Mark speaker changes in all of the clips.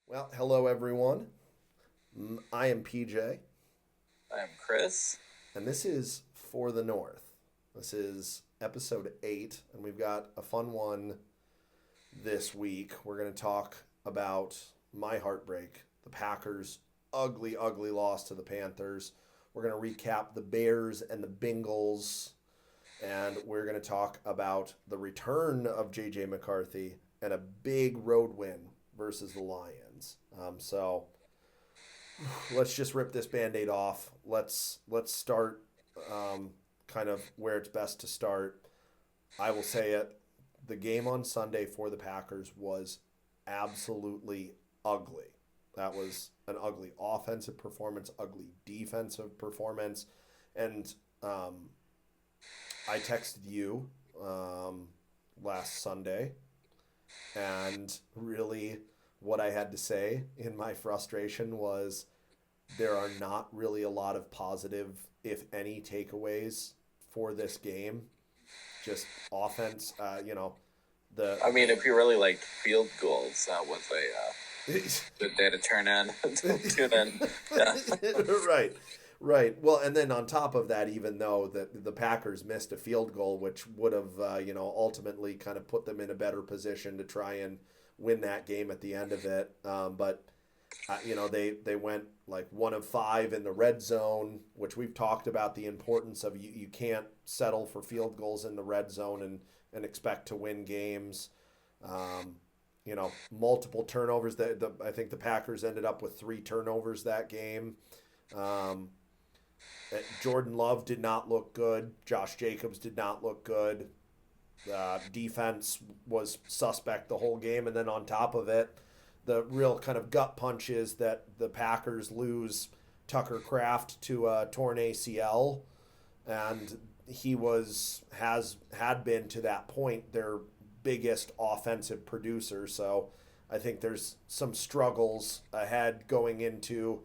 Speaker 1: Well, hello everyone. I am PJ,
Speaker 2: I'm Chris.
Speaker 1: and this is For the North. This is episode 8, and we've got a fun one this week. We're going to talk about my heartbreak, the Packers' ugly, ugly loss to the Panthers. We're going to recap the Bears and the Bengals, and we're going to talk about the return of JJ McCarthy and a big road win versus the Lions. So let's just rip this Band-Aid off. Let's start kind of where it's best to start. I will say it. The game on Sunday for the Packers was absolutely ugly. That was an ugly offensive performance, ugly defensive performance. And I texted you last Sunday, and really what I had to say in my frustration was there are not really a lot of positive, if any, takeaways for this game. Just offense, I
Speaker 2: mean, if you really liked field goals, that was a good day to tune in. Yeah.
Speaker 1: Right. Well, and then on top of that, even though the Packers missed a field goal, which would have, ultimately kind of put them in a better position to try and win that game at the end of it. But they went like 1 of 5 in the red zone, which we've talked about the importance of. You can't settle for field goals in the red zone and expect to win games. Multiple turnovers. I think the Packers ended up with 3 turnovers that game. Jordan Love did not look good. Josh Jacobs did not look good. Defense was suspect the whole game. And then on top of it, the real kind of gut punch is that the Packers lose Tucker Kraft to a torn ACL. And he had been to that point their biggest offensive producer. So I think there's some struggles ahead going into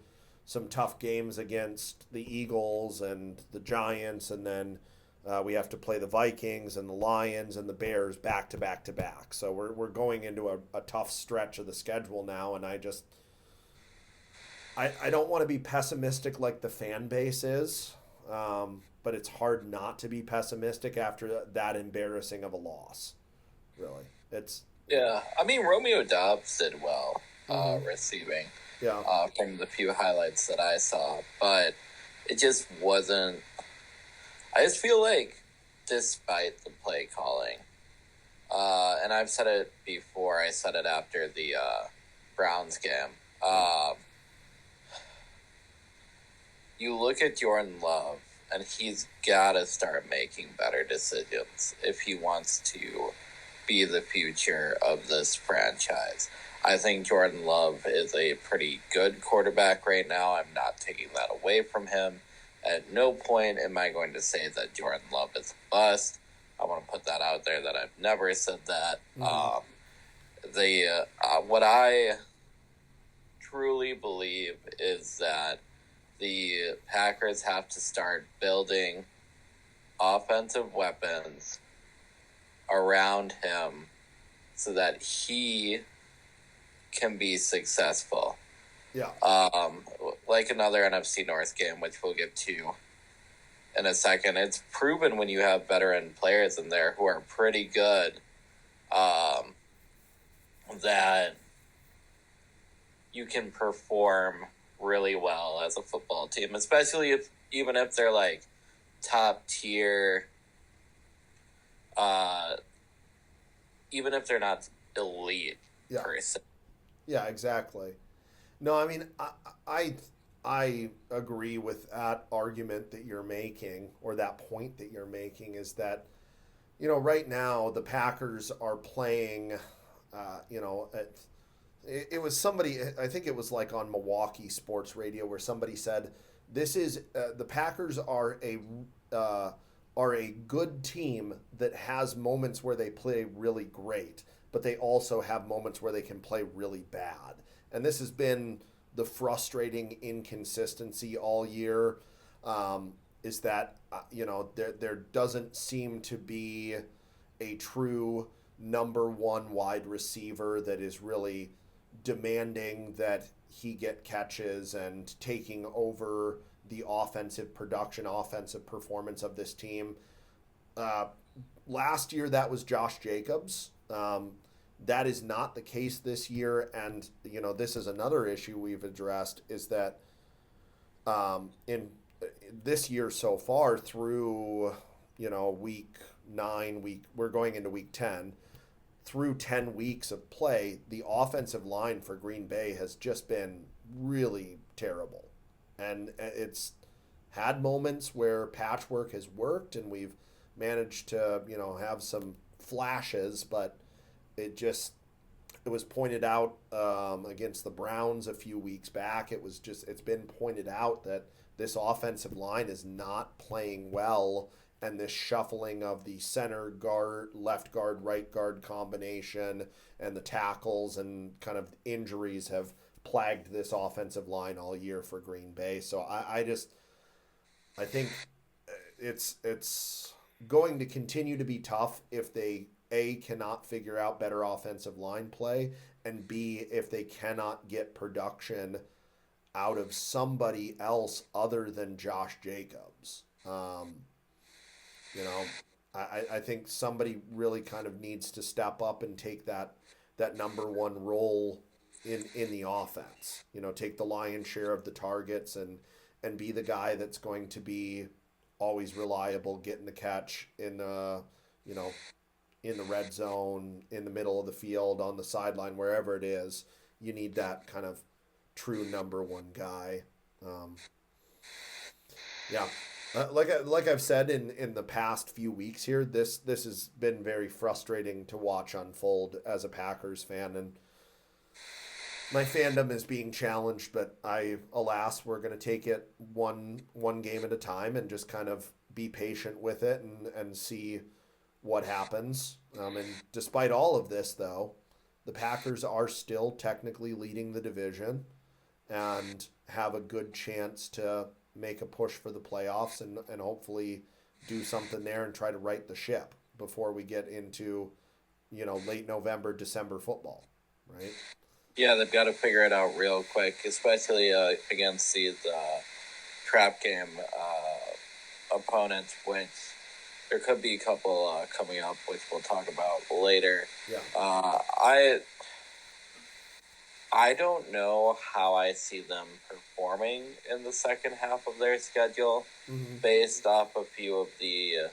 Speaker 1: some tough games against the Eagles and the Giants, and then we have to play the Vikings and the Lions and the Bears back to back to back. So we're going into a tough stretch of the schedule now, and I don't want to be pessimistic like the fan base is, but it's hard not to be pessimistic after that embarrassing of a loss. Really,
Speaker 2: Yeah, I mean, Romeo Doubs did well receiving.
Speaker 1: Yeah.
Speaker 2: From the few highlights that I saw, but it just wasn't. I just feel like, despite the play calling, and I've said it before, I said it after the Browns game. You look at Jordan Love, and he's got to start making better decisions if he wants to be the future of this franchise. I think Jordan Love is a pretty good quarterback right now. I'm not taking that away from him. At no point am I going to say that Jordan Love is a bust. I want to put that out there that I've never said that. What I truly believe is that the Packers have to start building offensive weapons around him so that he can be successful.
Speaker 1: Yeah.
Speaker 2: Like another NFC North game, which we'll get to in a second. It's proven when you have veteran players in there who are pretty good um, that you can perform really well as a football team, especially even if they're like top tier, even if they're not elite
Speaker 1: Yeah.
Speaker 2: per se.
Speaker 1: Yeah, exactly. No, I mean, I agree with that argument that you're making, or that point that you're making, is that, right now the Packers are playing, it was somebody, I think it was like on Milwaukee sports radio, where somebody said, this is, the Packers are a good team that has moments where they play really great, but they also have moments where they can play really bad. And this has been the frustrating inconsistency all year. Is that there doesn't seem to be a true number one wide receiver that is really demanding that he get catches and taking over the offensive production, offensive performance of this team. Uh, Last year, that was Josh Jacobs. That is not the case this year, and this is another issue we've addressed, is that in this year so far through week 9, we're going into week 10, through 10 weeks of play, the offensive line for Green Bay has just been really terrible. And it's had moments where patchwork has worked and we've managed to, have some flashes, but it was pointed out against the Browns a few weeks back. It's been pointed out that this offensive line is not playing well, and this shuffling of the center guard, left guard, right guard combination, and the tackles and kind of injuries have plagued this offensive line all year for Green Bay. So I think it's going to continue to be tough if they cannot figure out better offensive line play, and B, if they cannot get production out of somebody else other than Josh Jacobs. You know, I think somebody really kind of needs to step up and take that number one role in the offense. Take the lion's share of the targets and be the guy that's going to be always reliable, getting the catch in in the red zone, in the middle of the field, on the sideline, wherever it is. You need that kind of true number one guy. Um, yeah, like I've said in the past few weeks here, this has been very frustrating to watch unfold as a Packers fan, and my fandom is being challenged. But alas, we're going to take it one game at a time and just kind of be patient with it and see what happens. And despite all of this, though, the Packers are still technically leading the division and have a good chance to make a push for the playoffs and hopefully do something there and try to right the ship before we get into, late November, December football, right?
Speaker 2: Yeah, they've got to figure it out real quick, especially against these trap game opponents, which there could be a couple coming up, which we'll talk about later.
Speaker 1: Yeah.
Speaker 2: I don't know how I see them performing in the second half of their schedule, based off a few of the.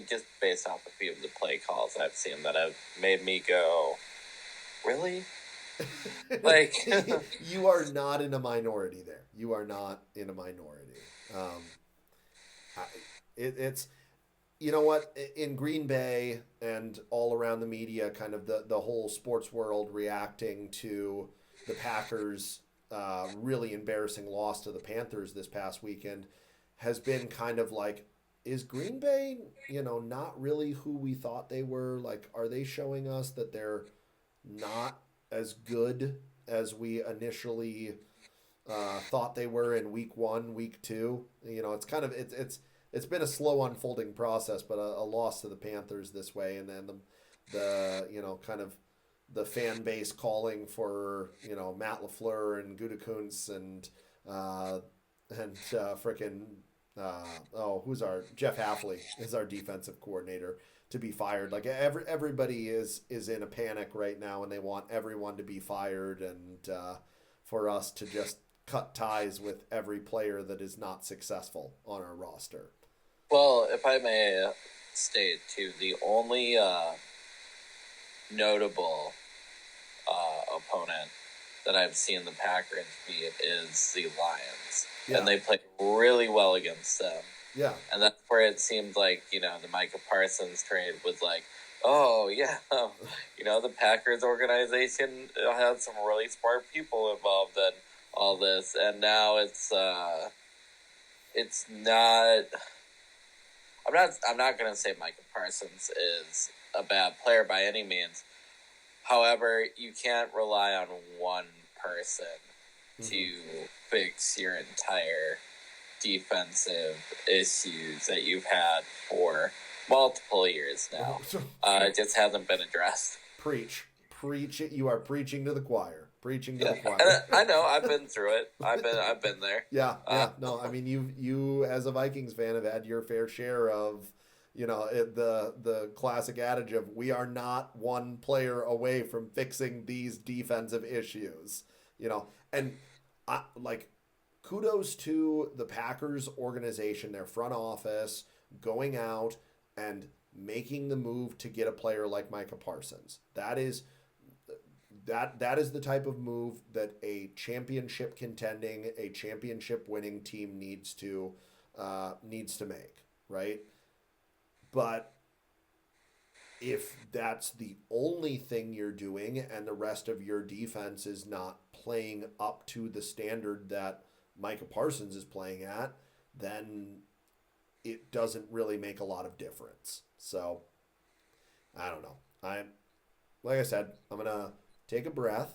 Speaker 2: Just based off a few of the play calls I've seen that have made me go, really? Like,
Speaker 1: you are not in a minority there. You are not in a minority. It's you know what, in Green Bay and all around the media, kind of the whole sports world reacting to the Packers' really embarrassing loss to the Panthers this past weekend has been kind of like, is Green Bay, not really who we thought they were? Like, are they showing us that they're not as good as we initially thought they were in week 1, week 2? It's kind of it's been a slow unfolding process, but a loss to the Panthers this way, and then the kind of the fan base calling for Matt LaFleur and Gutekunst and frickin' who's our Jeff Halfley is our defensive coordinator to be fired. Like everybody is in a panic right now, and they want everyone to be fired, and for us to just cut ties with every player that is not successful on our roster.
Speaker 2: Well, if I may state too, the only notable opponent that I've seen the Packers beat is the Lions. Yeah. And they played really well against them.
Speaker 1: Yeah.
Speaker 2: And that's where it seemed like, the Micah Parsons trade was like, oh, yeah, the Packers organization had some really smart people involved in all this. And now it's not... I'm not going to say Micah Parsons is a bad player by any means. However, you can't rely on one person to fix your entire defensive issues that you've had for multiple years now. It just hasn't been addressed.
Speaker 1: Preach it. You are preaching to the choir. Preaching to the choir.
Speaker 2: And I know. I've been through it. I've been there.
Speaker 1: Yeah. No, I mean, you as a Vikings fan have had your fair share of, the classic adage of we are not one player away from fixing these defensive issues. And kudos to the Packers organization, their front office, going out and making the move to get a player like Micah Parsons. That is the type of move that a championship contending, a championship winning team needs to make, right? But if that's the only thing you're doing and the rest of your defense is not playing up to the standard that Micah Parsons is playing at, then it doesn't really make a lot of difference. So, I don't know. Like I said, I'm going to take a breath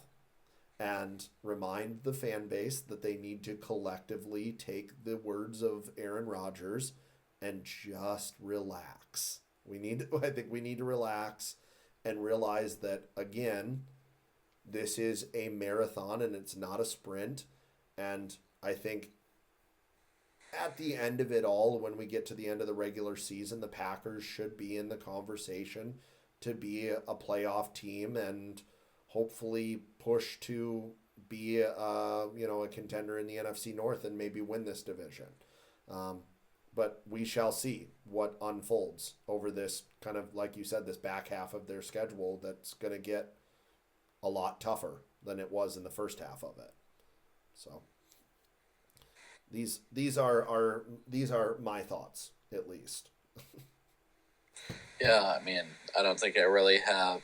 Speaker 1: and remind the fan base that they need to collectively take the words of Aaron Rodgers and just relax. I think we need to relax and realize that, again, this is a marathon and it's not a sprint. And I think at the end of it all, when we get to the end of the regular season, the Packers should be in the conversation to be a playoff team and hopefully push to be a contender in the NFC North and maybe win this division. But we shall see what unfolds over this kind of, like you said, this back half of their schedule that's going to get a lot tougher than it was in the first half of it. So these are my thoughts, at least.
Speaker 2: Yeah, I mean, I don't think I really have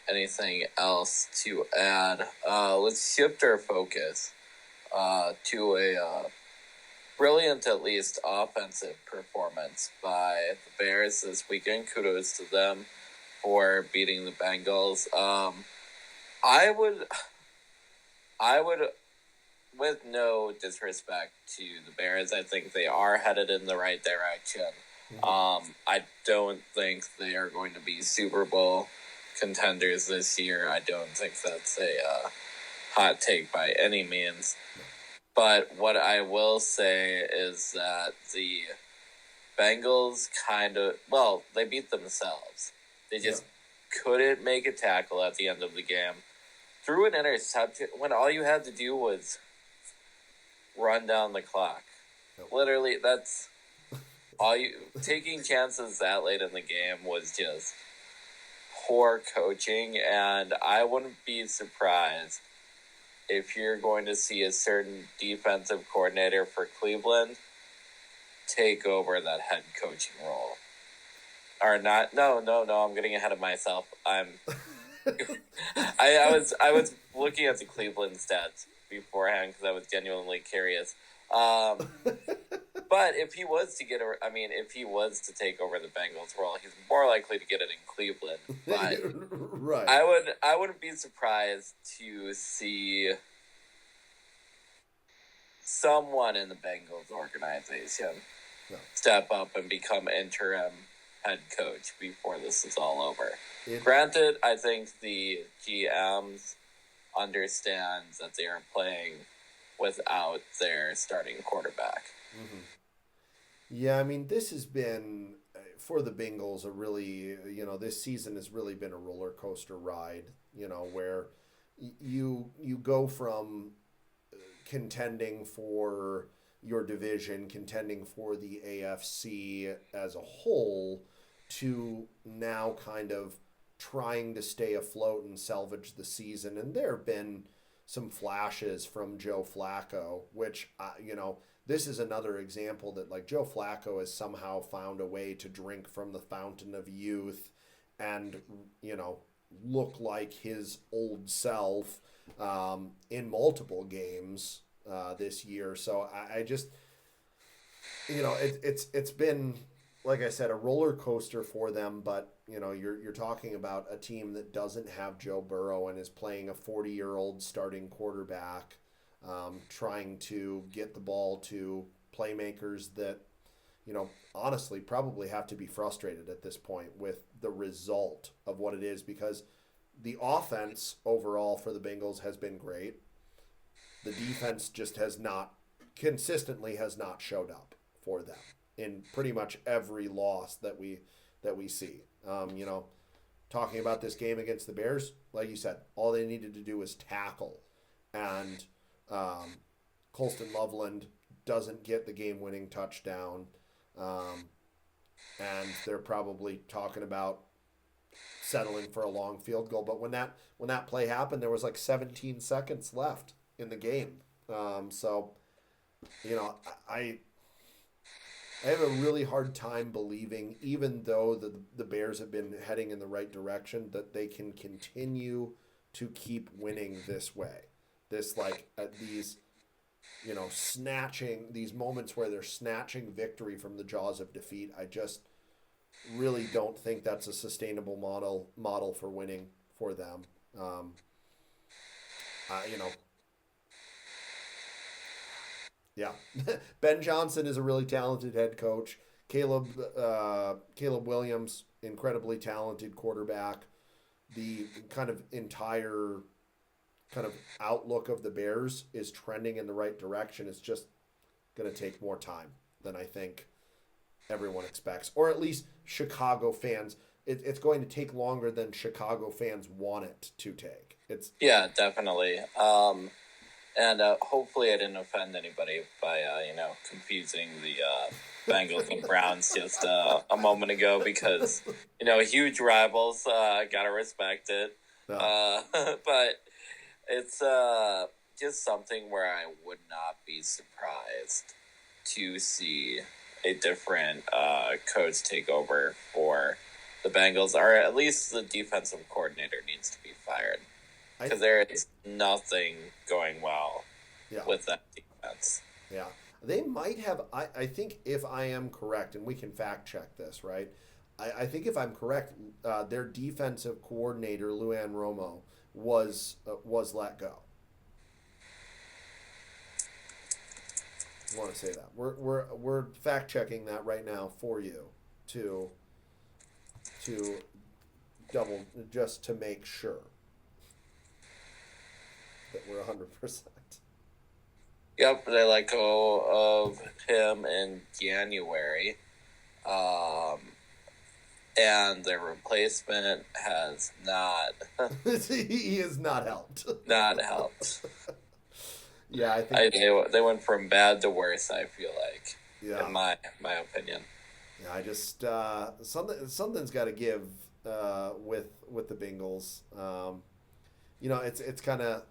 Speaker 2: anything else to add. Let's shift our focus to a brilliant, at least, offensive performance by the Bears this weekend. Kudos to them for beating the Bengals. I would, with no disrespect to the Bears, I think they are headed in the right direction. I don't think they are going to be Super Bowl contenders this year. I don't think that's a hot take by any means. But what I will say is that the Bengals they beat themselves. They just couldn't make a tackle at the end of the game. Threw an interception when all you had to do was run down the clock. Nope. Literally, that's all you... Taking chances that late in the game was just poor coaching, and I wouldn't be surprised if you're going to see a certain defensive coordinator for Cleveland take over that head coaching role. Or not, no, I'm getting ahead of myself. I was looking at the Cleveland stats beforehand because I was genuinely curious. But if he was to take over the Bengals role, he's more likely to get it in Cleveland. But
Speaker 1: right.
Speaker 2: I wouldn't be surprised to see someone in the Bengals organization step up and become interim head coach before this is all over. Granted, I think the GMs understand that they are playing without their starting quarterback.
Speaker 1: Hmm. Yeah, I mean, this has been for the Bengals a really, this season has really been a roller coaster ride, where you go from contending for your division, contending for the AFC as a whole, to now kind of trying to stay afloat and salvage the season. And there have been some flashes from Joe Flacco, which, this is another example that like Joe Flacco has somehow found a way to drink from the fountain of youth and, you know, look like his old self in multiple games this year. So I just, it's been like I said a roller coaster for them. But you're talking about a team that doesn't have Joe Burrow and is playing a 40-year-old starting quarterback, trying to get the ball to playmakers that honestly probably have to be frustrated at this point with the result of what it is, because the offense overall for the Bengals has been great. The defense just has not showed up for them in pretty much every loss that we see. Talking about this game against the Bears, like you said, all they needed to do was tackle, and Colston Loveland doesn't get the game-winning touchdown, um, and they're probably talking about settling for a long field goal. But when that play happened, there was like 17 seconds left in the game. So you know, I I have a really hard time believing, even though the Bears have been heading in the right direction, that they can continue to keep winning this way. This like at these snatching these moments where they're snatching victory from the jaws of defeat. I just really don't think that's a sustainable model for winning for them. Um, you know, yeah, Ben Johnson is a really talented head coach. Caleb Williams, incredibly talented quarterback. The kind of entire kind of outlook of the Bears is trending in the right direction. It's just going to take more time than I think everyone expects, or at least Chicago fans. It's going to take longer than Chicago fans want it to take. It's
Speaker 2: Yeah, definitely. And hopefully I didn't offend anybody by, confusing the Bengals and Browns just a moment ago because, huge rivals, gotta respect it.
Speaker 1: uh,
Speaker 2: But it's just something where I would not be surprised to see a different coach take over for the Bengals, or at least the defensive coordinator needs to be fired
Speaker 1: I
Speaker 2: because there is nothing going well
Speaker 1: yeah.
Speaker 2: with that defense.
Speaker 1: Yeah. They might have. I think if I am correct, and we can fact check this, right? I think if I'm correct, their defensive coordinator, Luan Romo, was let go. I want to say that. We're fact checking that right now for you to to double, just to make sure that we're 100%.
Speaker 2: Yep, they let go of him in January. Um, and their replacement has
Speaker 1: He has not helped.
Speaker 2: not helped.
Speaker 1: Yeah, I think.
Speaker 2: They went from bad to worse, I feel like,
Speaker 1: Yeah.
Speaker 2: in my opinion.
Speaker 1: Yeah, I just something's got to give with the Bengals. It's kind of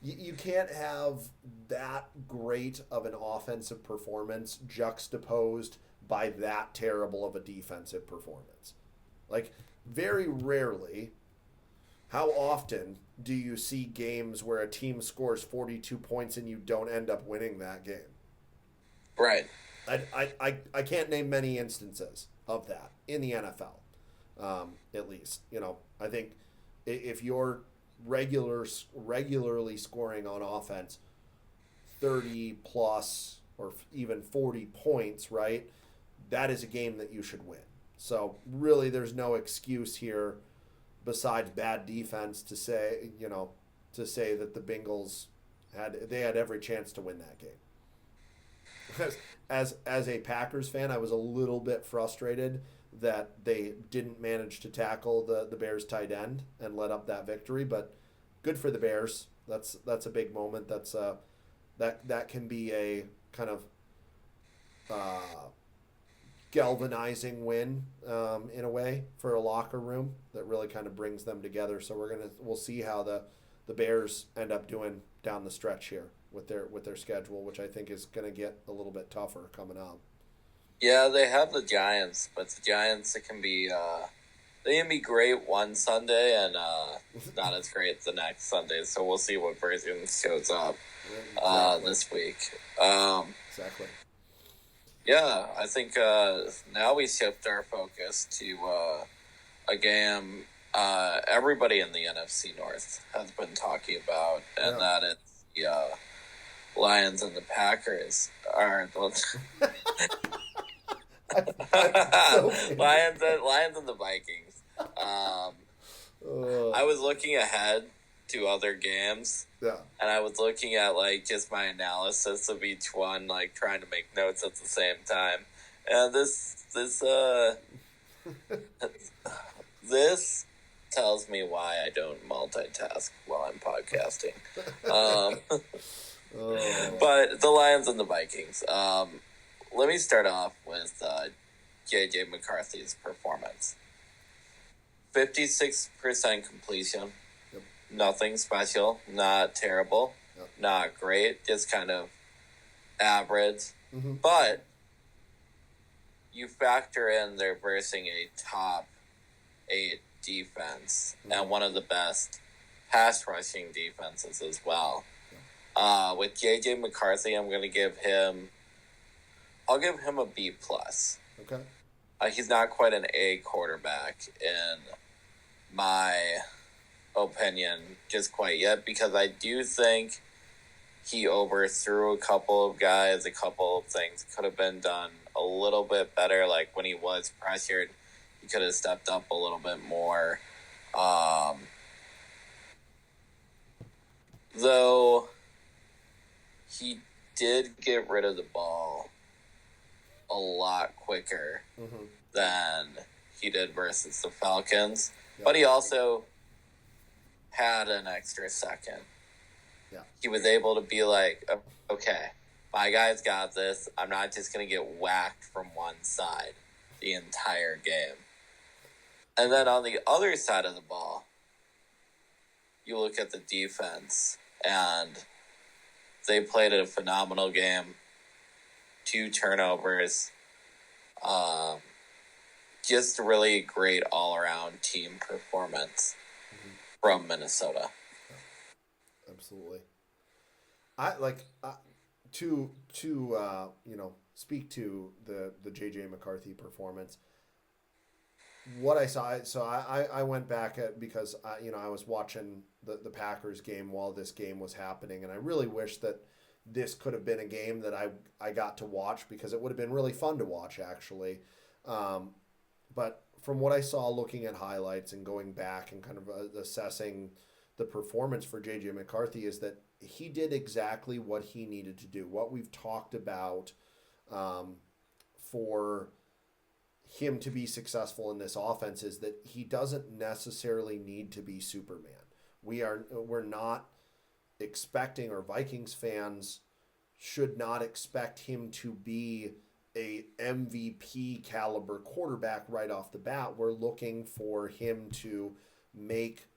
Speaker 1: you can't have that great of an offensive performance juxtaposed by that terrible of a defensive performance. Like very rarely, how often do you see games where a team scores 42 points and you don't end up winning that game?
Speaker 2: Right.
Speaker 1: I can't name many instances of that in the NFL, at least. I think if you're regularly scoring on offense 30 plus or even 40 points, right? That is a game that you should win. So really, there's no excuse here besides bad defense to say that the Bengals had every chance to win that game. as a Packers fan, I was a little bit frustrated that they didn't manage to tackle the Bears tight end and let up that victory. But good for the Bears. That's a big moment. That can be a kind of uh, galvanizing win in a way for a locker room that really kind of brings them together. So we'll see how the Bears end up doing down the stretch here with their schedule, which I think is going to get a little bit tougher coming up.
Speaker 2: Yeah, they have the Giants, but the Giants they can be great one Sunday and not as great the next Sunday. So we'll see what version shows up this week.
Speaker 1: Exactly.
Speaker 2: Yeah, I think now we shift our focus to a game everybody in the NFC North has been talking about, and that is the Lions and the Packers. Lions and the Vikings. I was looking ahead to other games.
Speaker 1: Yeah.
Speaker 2: And I was looking at just my analysis of each one, trying to make notes at the same time. And this tells me why I don't multitask while I'm podcasting. But the Lions and the Vikings. Let me start off with JJ McCarthy's performance. 56% completion.
Speaker 1: Yep.
Speaker 2: Nothing special. Not terrible.
Speaker 1: Yep.
Speaker 2: Not great. Just kind of average.
Speaker 1: Mm-hmm.
Speaker 2: But you factor in they're versing a top 8 defense and one of the best pass rushing defenses as well. Yeah. With JJ McCarthy, I'll give him a B+.
Speaker 1: Okay.
Speaker 2: He's not quite an A quarterback in my opinion just quite yet, because I do think he overthrew a couple of guys. A couple of things could have been done a little bit better. Like when he was pressured, he could have stepped up a little bit more. Though he did get rid of the ball a lot quicker than he did versus the Falcons. Yep. But he also had an extra second.
Speaker 1: Yeah.
Speaker 2: He was able to be like, okay, my guys got this. I'm not just going to get whacked from one side the entire game. And then on the other side of the ball, you look at the defense, and they played a phenomenal game. 2 turnovers. Just a really great all-around team performance from Minnesota.
Speaker 1: Absolutely. To speak to the JJ McCarthy performance. What I saw, so I went back because I was watching the Packers game while this game was happening, and I really wish that this could have been a game that I got to watch, because it would have been really fun to watch, actually. But from what I saw looking at highlights and going back and kind of assessing the performance for JJ McCarthy, is that he did exactly what he needed to do. What we've talked about for him to be successful in this offense is that he doesn't necessarily need to be Superman. We're not expecting, or Vikings fans should not expect him to be a MVP caliber quarterback right off the bat. We're looking for him to make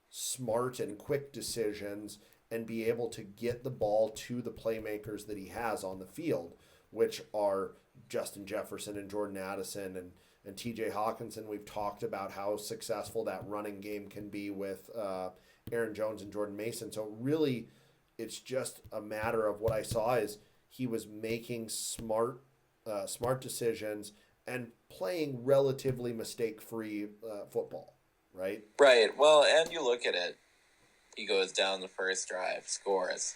Speaker 1: smart and quick decisions and be able to get the ball to the playmakers that he has on the field, which are Justin Jefferson and Jordan Addison and TJ Hawkinson. We've talked about how successful that running game can be with Aaron Jones and Jordan Mason. So really, it's just a matter of what I saw is he was making smart decisions and playing relatively mistake-free football, right?
Speaker 2: Right. Well, and you look at it, he goes down the first drive, scores,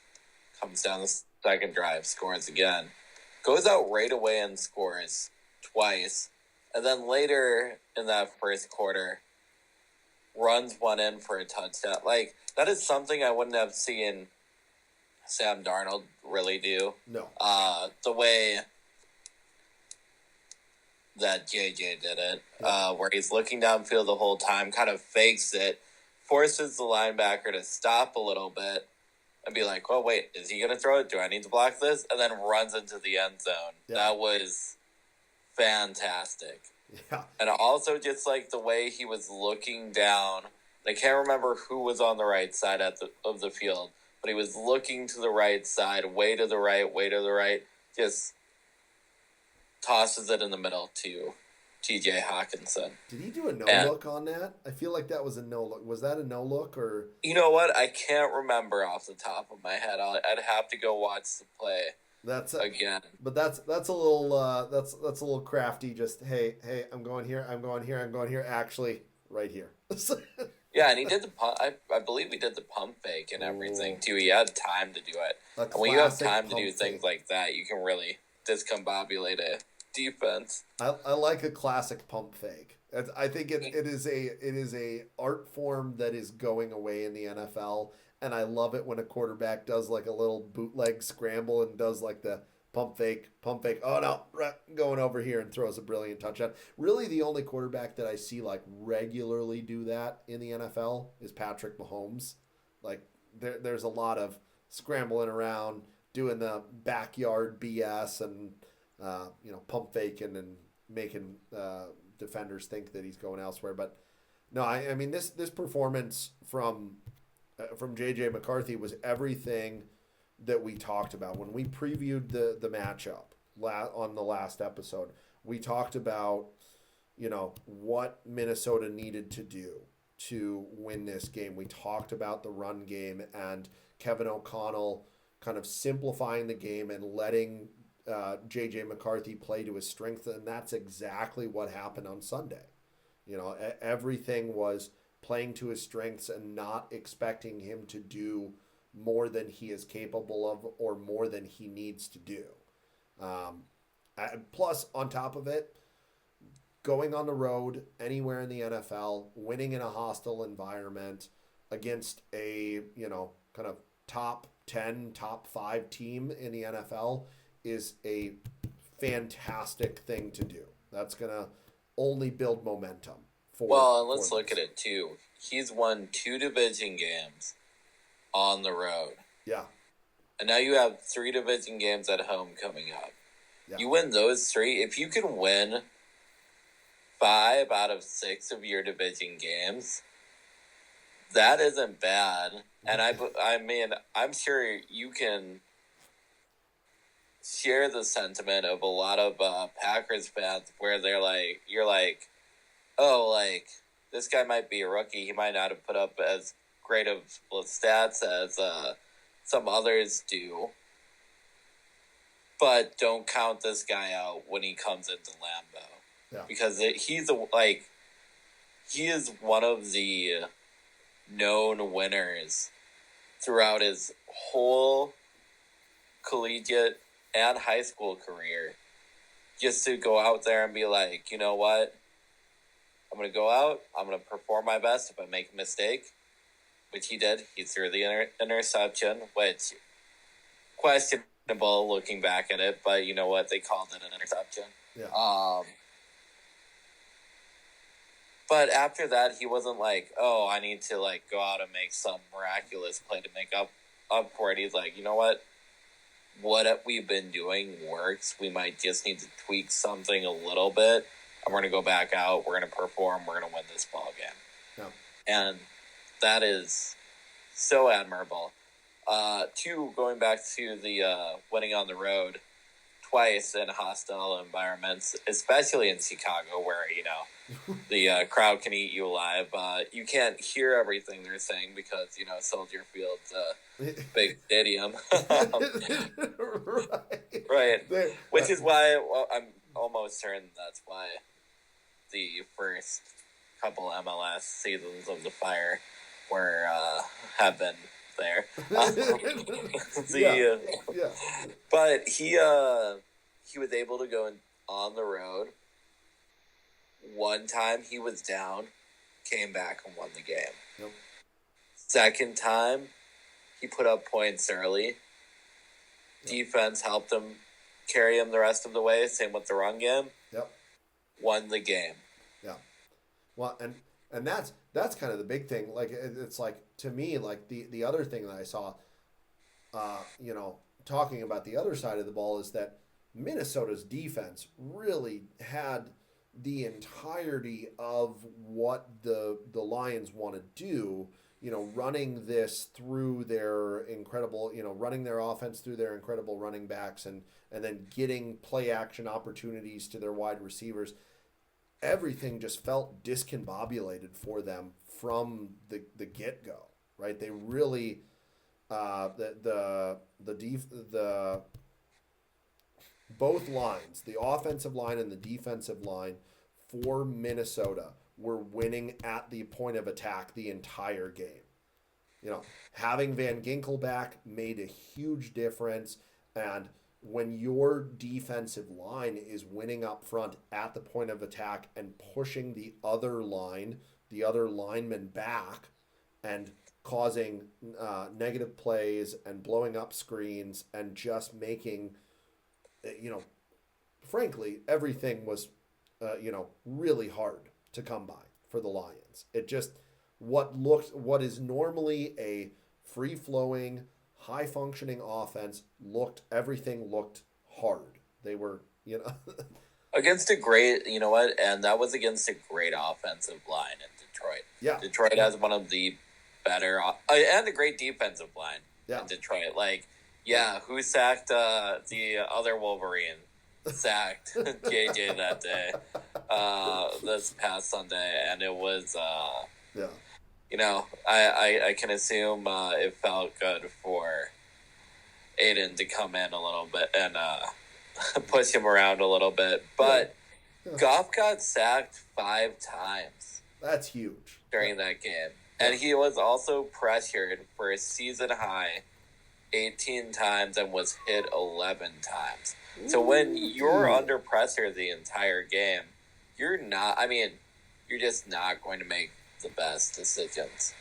Speaker 2: comes down the second drive, scores again, goes out right away and scores twice, and then later in that first quarter, runs one in for a touchdown. Like, that is something I wouldn't have seen Sam Darnold really do.
Speaker 1: No.
Speaker 2: The way that JJ did it, where he's looking downfield the whole time, kind of fakes it, forces the linebacker to stop a little bit and be like, oh, wait, is he going to throw it? Do I need to block this? And then runs into the end zone. Yeah. That was fantastic.
Speaker 1: Yeah.
Speaker 2: And also just like the way he was looking down. I can't remember who was on the right side of the field, but he was looking to the right side, way to the right, just tosses it in the middle to TJ Hawkinson.
Speaker 1: Did he do a no-look on that? I feel like that was a no-look. Was that a no-look or?
Speaker 2: You know what? I can't remember off the top of my head. I'd have to go watch the play. Again.
Speaker 1: But that's a little that's a little crafty. Just hey, I'm going here. Actually, right here.
Speaker 2: Yeah, and he did the pump. I believe he did the pump fake and everything too. He had time to do it. And when you have time to do things like that, you can really discombobulate a defense.
Speaker 1: I like a classic pump fake. I think it is a art form that is going away in the NFL, and I love it when a quarterback does like a little bootleg scramble and does like the pump fake. Oh no, going over here and throws a brilliant touchdown. Really, the only quarterback that I see like regularly do that in the NFL is Patrick Mahomes. Like there's a lot of scrambling around, doing the backyard BS and pump faking and making defenders think that he's going elsewhere. But no, I mean this performance from JJ McCarthy was everything that we talked about when we previewed the matchup on the last episode. We talked about what Minnesota needed to do to win this game. We talked about the run game and Kevin O'Connell kind of simplifying the game and letting JJ McCarthy play to his strength, and that's exactly what happened on Sunday. Everything was playing to his strengths and not expecting him to do more than he is capable of or more than he needs to do. Plus, on top of it, going on the road anywhere in the NFL, winning in a hostile environment against a kind of top 10, top 5 team in the NFL is a fantastic thing to do. That's going to only build momentum.
Speaker 2: And let's look at it too. He's won 2 division games on the road.
Speaker 1: Yeah.
Speaker 2: And now you have 3 division games at home coming up. Yeah. You win those 3. If you can win 5 out of 6 of your division games, that isn't bad. And I mean, I'm sure you can share the sentiment of a lot of Packers fans where you're like, oh, like, this guy might be a rookie. He might not have put up as great of stats as some others do. But don't count this guy out when he comes into Lambeau.
Speaker 1: Yeah.
Speaker 2: Because he is one of the known winners throughout his whole collegiate and high school career. Just to go out there and be like, you know what? I'm going to go out. I'm going to perform my best. If I make a mistake, which he did, he threw the interception, which questionable looking back at it, but you know what? They called it an interception.
Speaker 1: Yeah.
Speaker 2: But after that, he wasn't like, oh, I need to like go out and make some miraculous play to make up for it. He's like, you know what? What we've been doing works. We might just need to tweak something a little bit. And we're going to go back out. We're going to perform. We're going to win this ball game.
Speaker 1: Yeah.
Speaker 2: And that is so admirable. 2, going back to the winning on the road twice in hostile environments, especially in Chicago where, the crowd can eat you alive. You can't hear everything they're saying because, Soldier Field's a big stadium. Right. Which is why I'm almost certain that's why the first couple MLS seasons of the Fire have been there. But he was able to go on the road. One time he was down, came back and won the game.
Speaker 1: Yep.
Speaker 2: Second time, he put up points early, Defense helped him carry him the rest of the way. Same with the run game.
Speaker 1: Yep.
Speaker 2: Won the game.
Speaker 1: Yeah. Well, and that's kind of the big thing. Like it's like to me, like the other thing that I saw, talking about the other side of the ball is that Minnesota's defense really had the entirety of what the Lions want to do. Running this through their incredible, running their offense through their incredible running backs and then getting play action opportunities to their wide receivers. Everything just felt discombobulated for them from the get go, right? They really the both lines, the offensive line and the defensive line for Minnesota were winning at the point of attack the entire game. Having Van Ginkel back made a huge difference, and when your defensive line is winning up front at the point of attack and pushing the other linemen back and causing negative plays and blowing up screens and just making, frankly, everything was, really hard to come by for the Lions. It just, what is normally a free-flowing, high-functioning offense everything looked hard. They were,
Speaker 2: against a great, and that was against a great offensive line in Detroit.
Speaker 1: Yeah.
Speaker 2: Detroit has one of the better, and a great defensive line
Speaker 1: in
Speaker 2: Detroit. Who sacked the other Wolverine? Sacked JJ that day, this past Sunday, and it was, I can assume it felt good for Aiden to come in a little bit and push him around a little bit. But Goff got sacked 5 times.
Speaker 1: That's huge.
Speaker 2: During that game. And he was also pressured for a season high 18 times and was hit 11 times. So when you're under pressure the entire game, you're just not going to make the best decisions.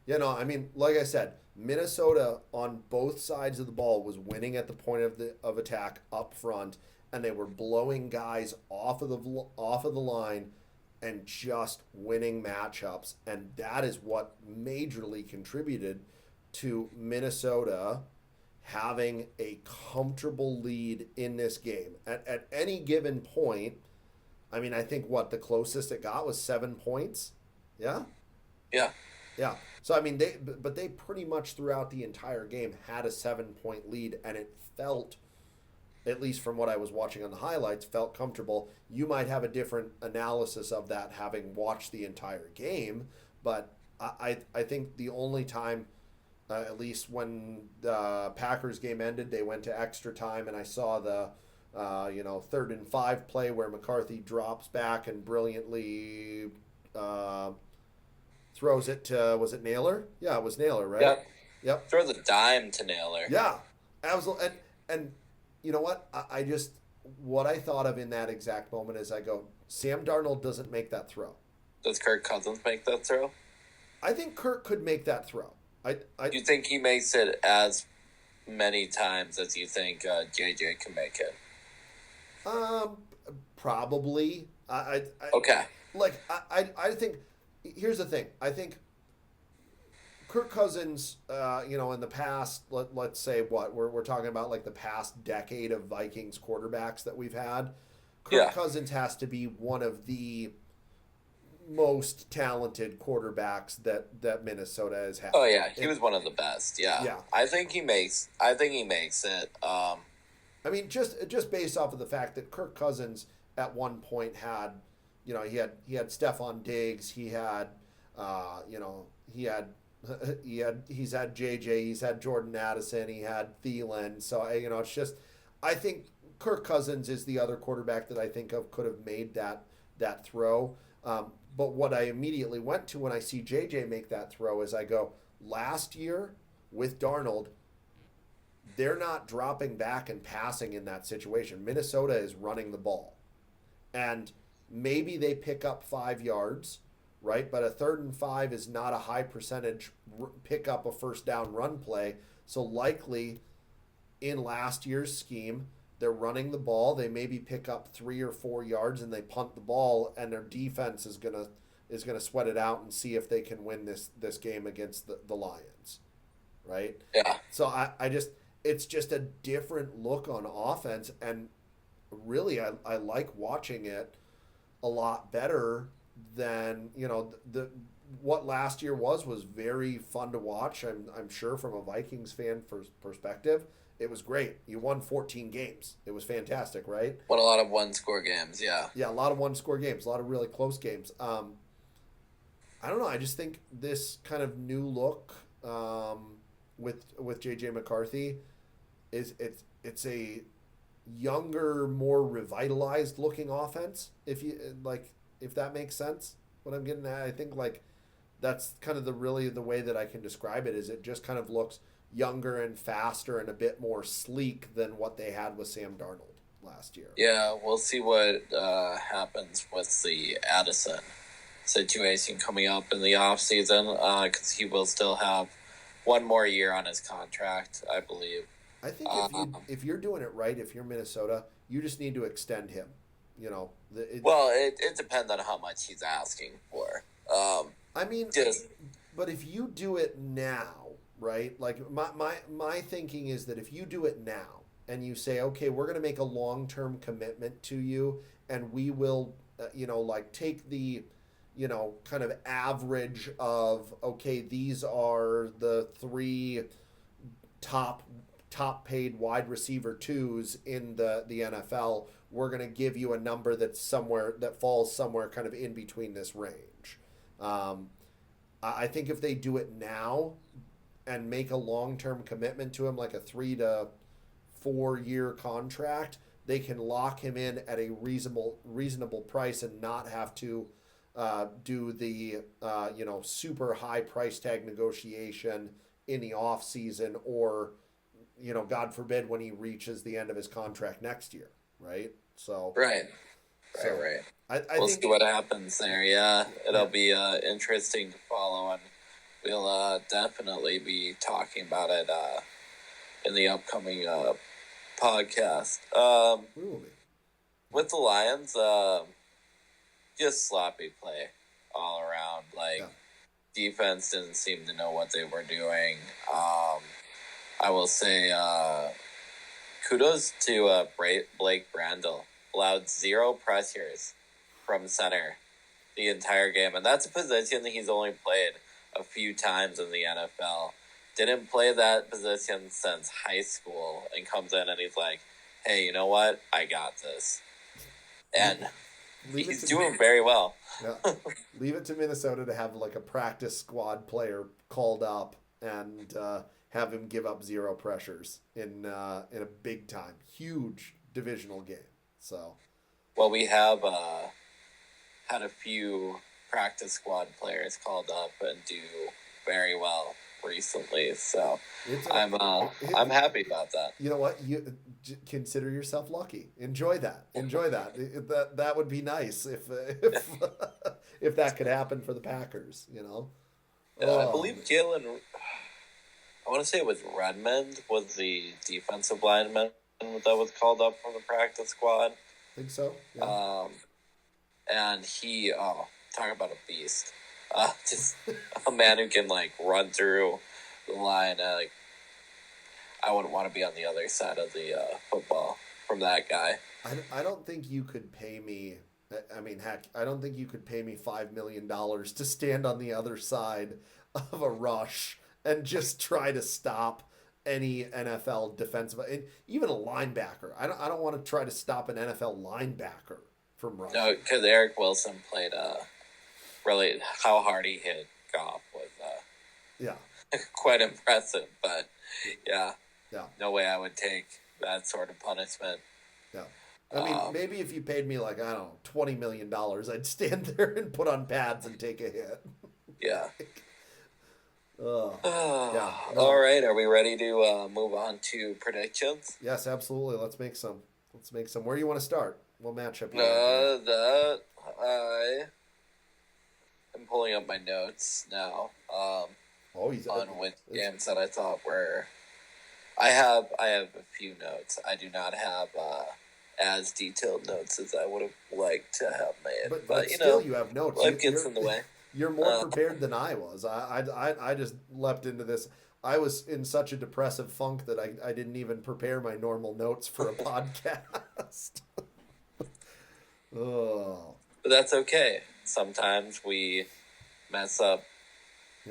Speaker 1: Yeah. Like I said, Minnesota on both sides of the ball was winning at the point of attack up front, and they were blowing guys off of the line and just winning matchups, and that is what majorly contributed to Minnesota having a comfortable lead in this game. At any given point, I think the closest it got was 7 points. Yeah?
Speaker 2: Yeah.
Speaker 1: Yeah. So, they pretty much throughout the entire game had a 7-point lead, and it felt, at least from what I was watching on the highlights, felt comfortable. You might have a different analysis of that having watched the entire game, but I think the only time, at least when the Packers game ended, they went to extra time, and I saw the 3rd and 5 play where McCarthy drops back and brilliantly throws it to, was it Naylor? Yeah, it was Naylor, right? Yep.
Speaker 2: Throw the dime to Naylor.
Speaker 1: Yeah, absolutely. And you know what? What I thought of in that exact moment is I go, Sam Darnold doesn't make that throw.
Speaker 2: Does Kirk Cousins make that throw?
Speaker 1: I think Kirk could make that throw. Do
Speaker 2: you think he makes it as many times as you think JJ can make it?
Speaker 1: Probably.
Speaker 2: Okay.
Speaker 1: I think, here's the thing. I think Kirk Cousins, in the past, let's say we're talking about like the past decade of Vikings quarterbacks that we've had. Kirk Cousins has to be one of the most talented quarterbacks that Minnesota has had.
Speaker 2: Oh yeah, he was one of the best. Yeah.
Speaker 1: Yeah.
Speaker 2: I think he makes it.
Speaker 1: Just based off of the fact that Kirk Cousins at one point had, he had Stephon Diggs, he's had JJ, he's had Jordan Addison, he had Thielen. So it's just, I think Kirk Cousins is the other quarterback that I think of could have made that throw. But what I immediately went to when I see JJ make that throw is I go, last year with Darnold, they're not dropping back and passing in that situation. Minnesota is running the ball. And maybe they pick up 5 yards, right? But a 3rd and 5 is not a high percentage pick up a first down run play. So likely in last year's scheme, they're running the ball. They maybe pick up 3 or 4 yards and they punt the ball, and their defense is gonna sweat it out and see if they can win this game against the Lions, right?
Speaker 2: Yeah.
Speaker 1: So I just it's just a different look on offense, and really I like watching it a lot better than the what last year was very fun to watch. I'm sure from a Vikings fan perspective, it was great. You won 14 games. It was fantastic, right?
Speaker 2: Won a lot of one-score games, yeah.
Speaker 1: Yeah, a lot of one-score games, a lot of really close games. I don't know. I just think this kind of new look with JJ McCarthy it's a younger, more revitalized looking offense. If that makes sense, what I'm getting at, I think that's kind of the way that I can describe it. Is it just kind of looks younger and faster and a bit more sleek than what they had with Sam Darnold last year.
Speaker 2: Yeah, we'll see what happens with the Addison situation coming up in the offseason, because he will still have one more year on his contract, I believe.
Speaker 1: I think if you're doing it right, if you're Minnesota, you just need to extend him.
Speaker 2: It depends on how much he's asking for.
Speaker 1: I mean, but if you do it now, right? Like my thinking is that if you do it now and you say, okay, we're going to make a long-term commitment to you, and we will, take the, kind of average of, okay, these are the 3 top paid wide receiver 2s in the NFL. We're going to give you a number that falls somewhere kind of in between this range. I think if they do it now and make a long-term commitment to him, like a 3 to 4 year contract, they can lock him in at a reasonable price and not have to do the super high price tag negotiation in the off season, or God forbid when he reaches the end of his contract next year, right? So
Speaker 2: right. We'll see what happens there. Yeah, it'll be interesting to follow, and we'll definitely be talking about it in the upcoming podcast. With the Lions, just sloppy play all around. Defense didn't seem to know what they were doing. I will say kudos to Blake Brandel. Allowed 0 pressures from center the entire game. And that's a position that he's only played a few times in the NFL. Didn't play that position since high school, and comes in and he's like, hey, you know what? I got this. And he's doing very well.
Speaker 1: Yeah. Leave it to Minnesota to have a practice squad player called up and have him give up 0 pressures in a big time, huge divisional game. So,
Speaker 2: well, we have had a few practice squad players called up and do very well recently. So I'm happy about that.
Speaker 1: You know what? You consider yourself lucky. Enjoy that. That would be nice if if that could happen for the Packers.
Speaker 2: I believe Jalen. I want to say it was Redmond was the defensive lineman that was called up from the practice squad.
Speaker 1: I think so. Yeah.
Speaker 2: And he, talk about a beast. Just a man who can run through the line. I wouldn't want to be on the other side of the football from that guy.
Speaker 1: I don't think you could pay me. I mean, heck, I don't think you could pay me $5 million to stand on the other side of a rush and just try to stop any NFL defensive, even a linebacker. I don't want to try to stop an NFL linebacker from rushing.
Speaker 2: No, because Eric Wilson played really how hard he hit Goff was quite impressive. But yeah, no way I would take that sort of punishment.
Speaker 1: Yeah. I mean, maybe if you paid me $20 million, I'd stand there and put on pads and take a hit.
Speaker 2: Yeah.
Speaker 1: Yeah.
Speaker 2: All right. Are we ready to move on to predictions?
Speaker 1: Yes, absolutely. Let's make some. Where do you want to start? What matchup?
Speaker 2: I'm pulling up my notes now.
Speaker 1: He's
Speaker 2: on which games that I thought were I have a few notes. I do not have as detailed notes as I would have liked to have made.
Speaker 1: But still, you have notes.
Speaker 2: Life gets in the way.
Speaker 1: You're more prepared than I was. I just leapt into this. I was in such a depressive funk that I didn't even prepare my normal notes for a podcast. Oh.
Speaker 2: But that's okay. Sometimes we mess up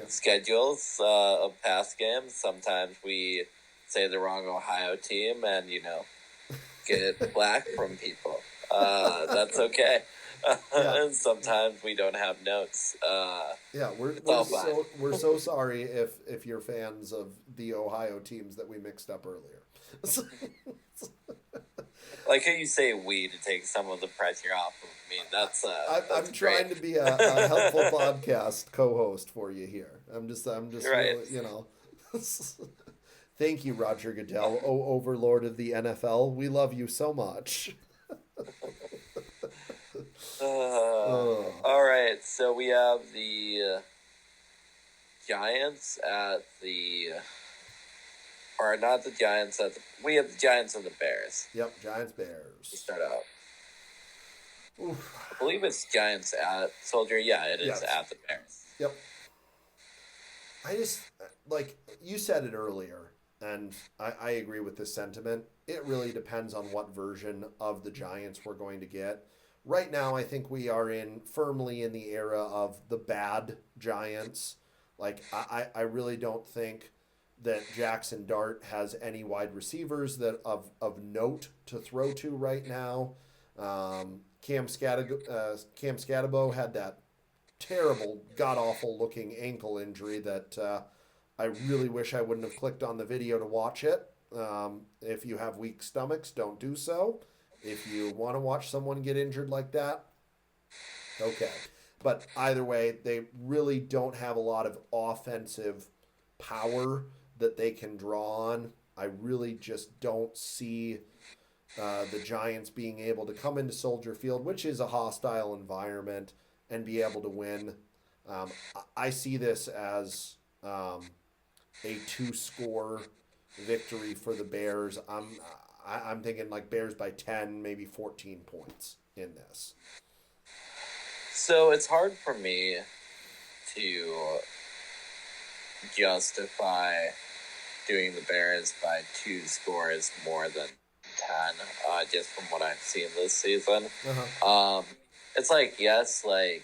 Speaker 2: schedules of past games. Sometimes we say the wrong Ohio team and, get black from people. That's okay. And sometimes we don't have notes.
Speaker 1: We're so sorry if you're fans of the Ohio teams that we mixed up earlier.
Speaker 2: Like how you say "we" to take some of the pressure off of me. That's
Speaker 1: I'm trying to be a helpful podcast co-host for you here. I'm just
Speaker 2: right.
Speaker 1: Really, Thank you, Roger Goodell, overlord of the NFL. We love you so much.
Speaker 2: All right, so we have the Giants at the, or not the Giants at the, we have the Giants and the Bears.
Speaker 1: Yep, Giants Bears.
Speaker 2: To start out. Oof. I believe it's Giants at Soldier. Yeah, it is at the Bears.
Speaker 1: Yep. I just, like you said it earlier, and I agree with this sentiment. It really depends on what version of the Giants we're going to get. Right now, I think we are firmly in the era of the bad Giants. Like, I really don't think that Jackson Dart has any wide receivers that of note to throw to right now. Cam Scatabo had that terrible, god-awful looking ankle injury that I really wish I wouldn't have clicked on the video to watch it. If you have weak stomachs, don't do so. If you want to watch someone get injured like that, okay. But either way, they really don't have a lot of offensive power that they can draw on. I really just don't see the Giants being able to come into Soldier Field, which is a hostile environment, and be able to win. I see this as a 2-score victory for the Bears. I'm thinking like Bears by 10, maybe 14 points in this.
Speaker 2: So it's hard for me to justify doing the Bears by 2 scores more than 10, just from what I've seen this season.
Speaker 1: Uh-huh.
Speaker 2: It's like, yes, like,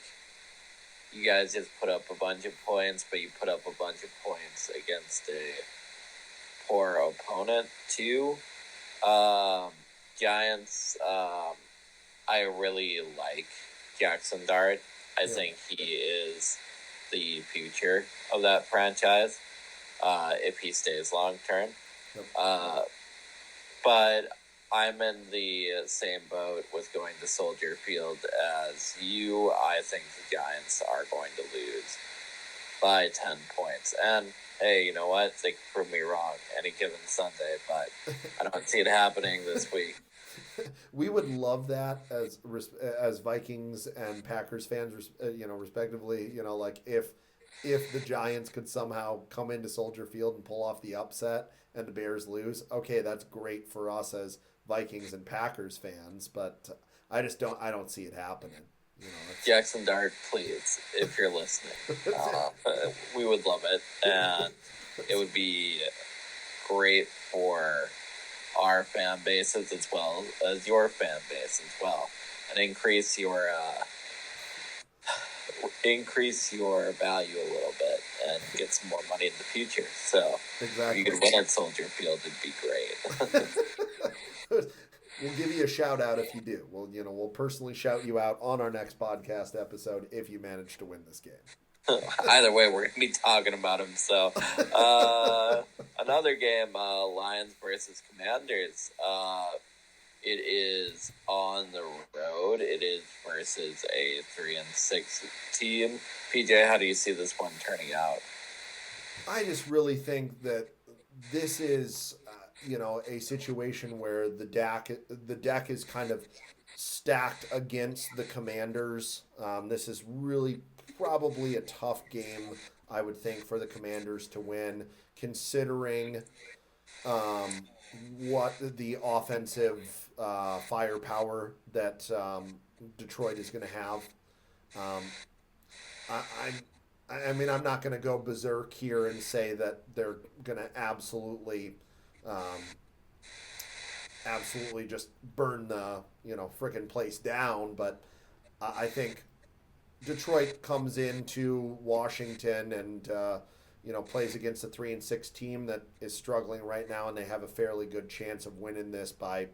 Speaker 2: you guys just put up a bunch of points, but you put up a bunch of points against a poor opponent, too. Giants, I really like Jackson Dart. I think he is the future of that franchise, if he stays long term.
Speaker 1: Yep.
Speaker 2: But I'm in the same boat with going to Soldier Field as you. I think the Giants are going to lose by 10 points. And hey, you know what? They can prove me wrong any given Sunday, but I don't see it happening this week.
Speaker 1: We would love that as Vikings and Packers fans, respectively. Like if the Giants could somehow come into Soldier Field and pull off the upset and the Bears lose, okay, that's great for us as Vikings and Packers fans. But I don't see it happening.
Speaker 2: Jackson Dart, please, if you're listening, we would love it, and it would be great for our fan bases as well as your fan base as well, and increase your value a little bit and get some more money in the future. So
Speaker 1: exactly.
Speaker 2: If you could win at Soldier Field, it'd be great.
Speaker 1: We'll give you a shout out if you do. We'll personally shout you out on our next podcast episode if you manage to win this game.
Speaker 2: Either way, we're going to be talking about him. So, another game, Lions versus Commanders. It is on the road. It is versus a 3-6 team. PJ, how do you see this one turning out?
Speaker 1: I just really think that this is, a situation where the deck is kind of stacked against the Commanders. This is really probably a tough game, I would think, for the Commanders to win, considering what the offensive firepower that Detroit is going to have. Um, I mean, I'm not going to go berserk here and say that they're going to um, absolutely just burn the frickin' place down. But I think Detroit comes into Washington and plays against a 3-6 team that is struggling right now, and they have a fairly good chance of winning this by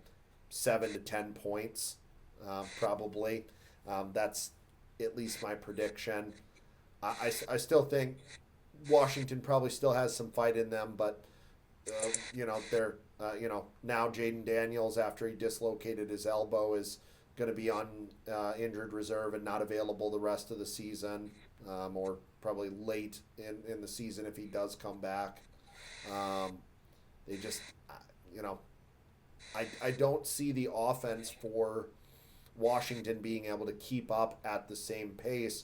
Speaker 1: 7 to 10 points, probably. That's at least my prediction. I still think Washington probably still has some fight in them, but they're now Jaden Daniels, after he dislocated his elbow, is going to be on injured reserve and not available the rest of the season, or probably late in the season if he does come back. They just, you know, I don't see the offense for Washington being able to keep up at the same pace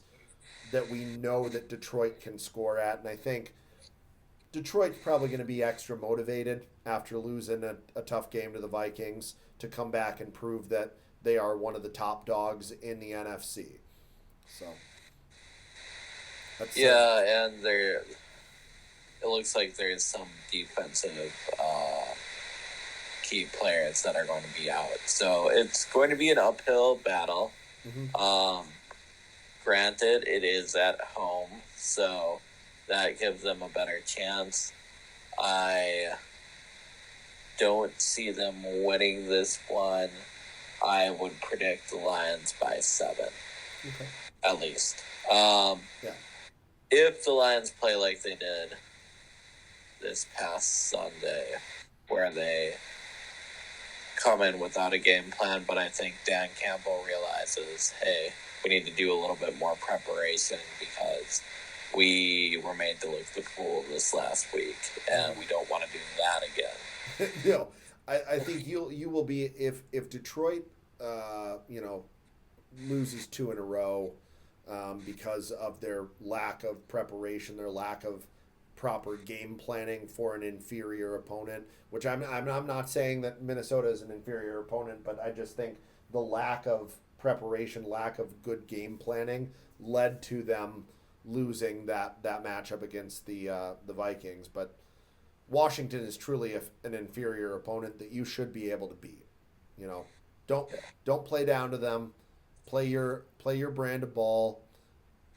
Speaker 1: that we know that Detroit can score at. And I think Detroit's probably going to be extra motivated after losing a tough game to the Vikings to come back and prove that they are one of the top dogs in the NFC. So,
Speaker 2: and it looks like there's some defensive key players that are going to be out. So it's going to be an uphill battle.
Speaker 1: Mm-hmm.
Speaker 2: Granted, it is at home, so that gives them a better chance. I don't see them winning this one. I would predict the Lions by 7,
Speaker 1: Okay.
Speaker 2: at least.
Speaker 1: Yeah.
Speaker 2: If the Lions play like they did this past Sunday, where they come in without a game plan, but I think Dan Campbell realizes, hey, we need to do a little bit more preparation because we were made to look the fool this last week, and we don't want to do that again.
Speaker 1: No, I think you will be if Detroit loses 2 in a row because of their lack of preparation, their lack of proper game planning for an inferior opponent. Which I'm not saying that Minnesota is an inferior opponent, but I just think the lack of preparation, lack of good game planning, led to them losing that matchup against the Vikings. But Washington is truly an inferior opponent that you should be able to beat. Don't play down to them. Play your brand of ball.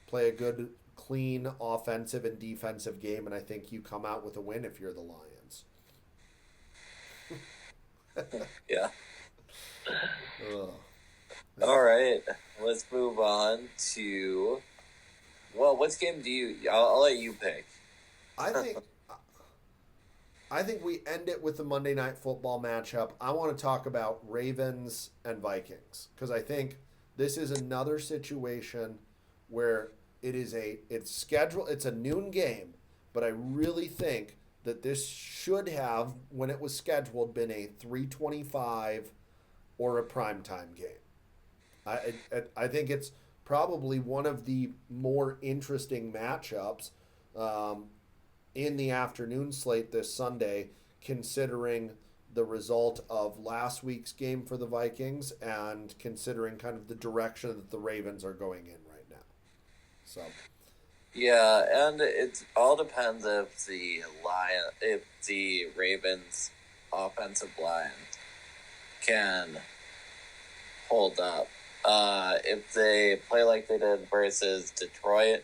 Speaker 1: Play a good, clean offensive and defensive game, and I think you come out with a win if you're the Lions.
Speaker 2: Yeah.
Speaker 1: Ugh.
Speaker 2: All right, let's move on to. Well, what game do you? I'll let you pick.
Speaker 1: I think we end it with the Monday Night Football matchup. I want to talk about Ravens and Vikings because I think this is another situation where it's scheduled. It's a noon game, but I really think that this should have, when it was scheduled, been a 3:25 or a primetime game. I think it's probably one of the more interesting matchups in the afternoon slate this Sunday, considering the result of last week's game for the Vikings and considering kind of the direction that the Ravens are going in right now. So,
Speaker 2: yeah, and it all depends if the Ravens offensive line can hold up. If they play like they did versus Detroit,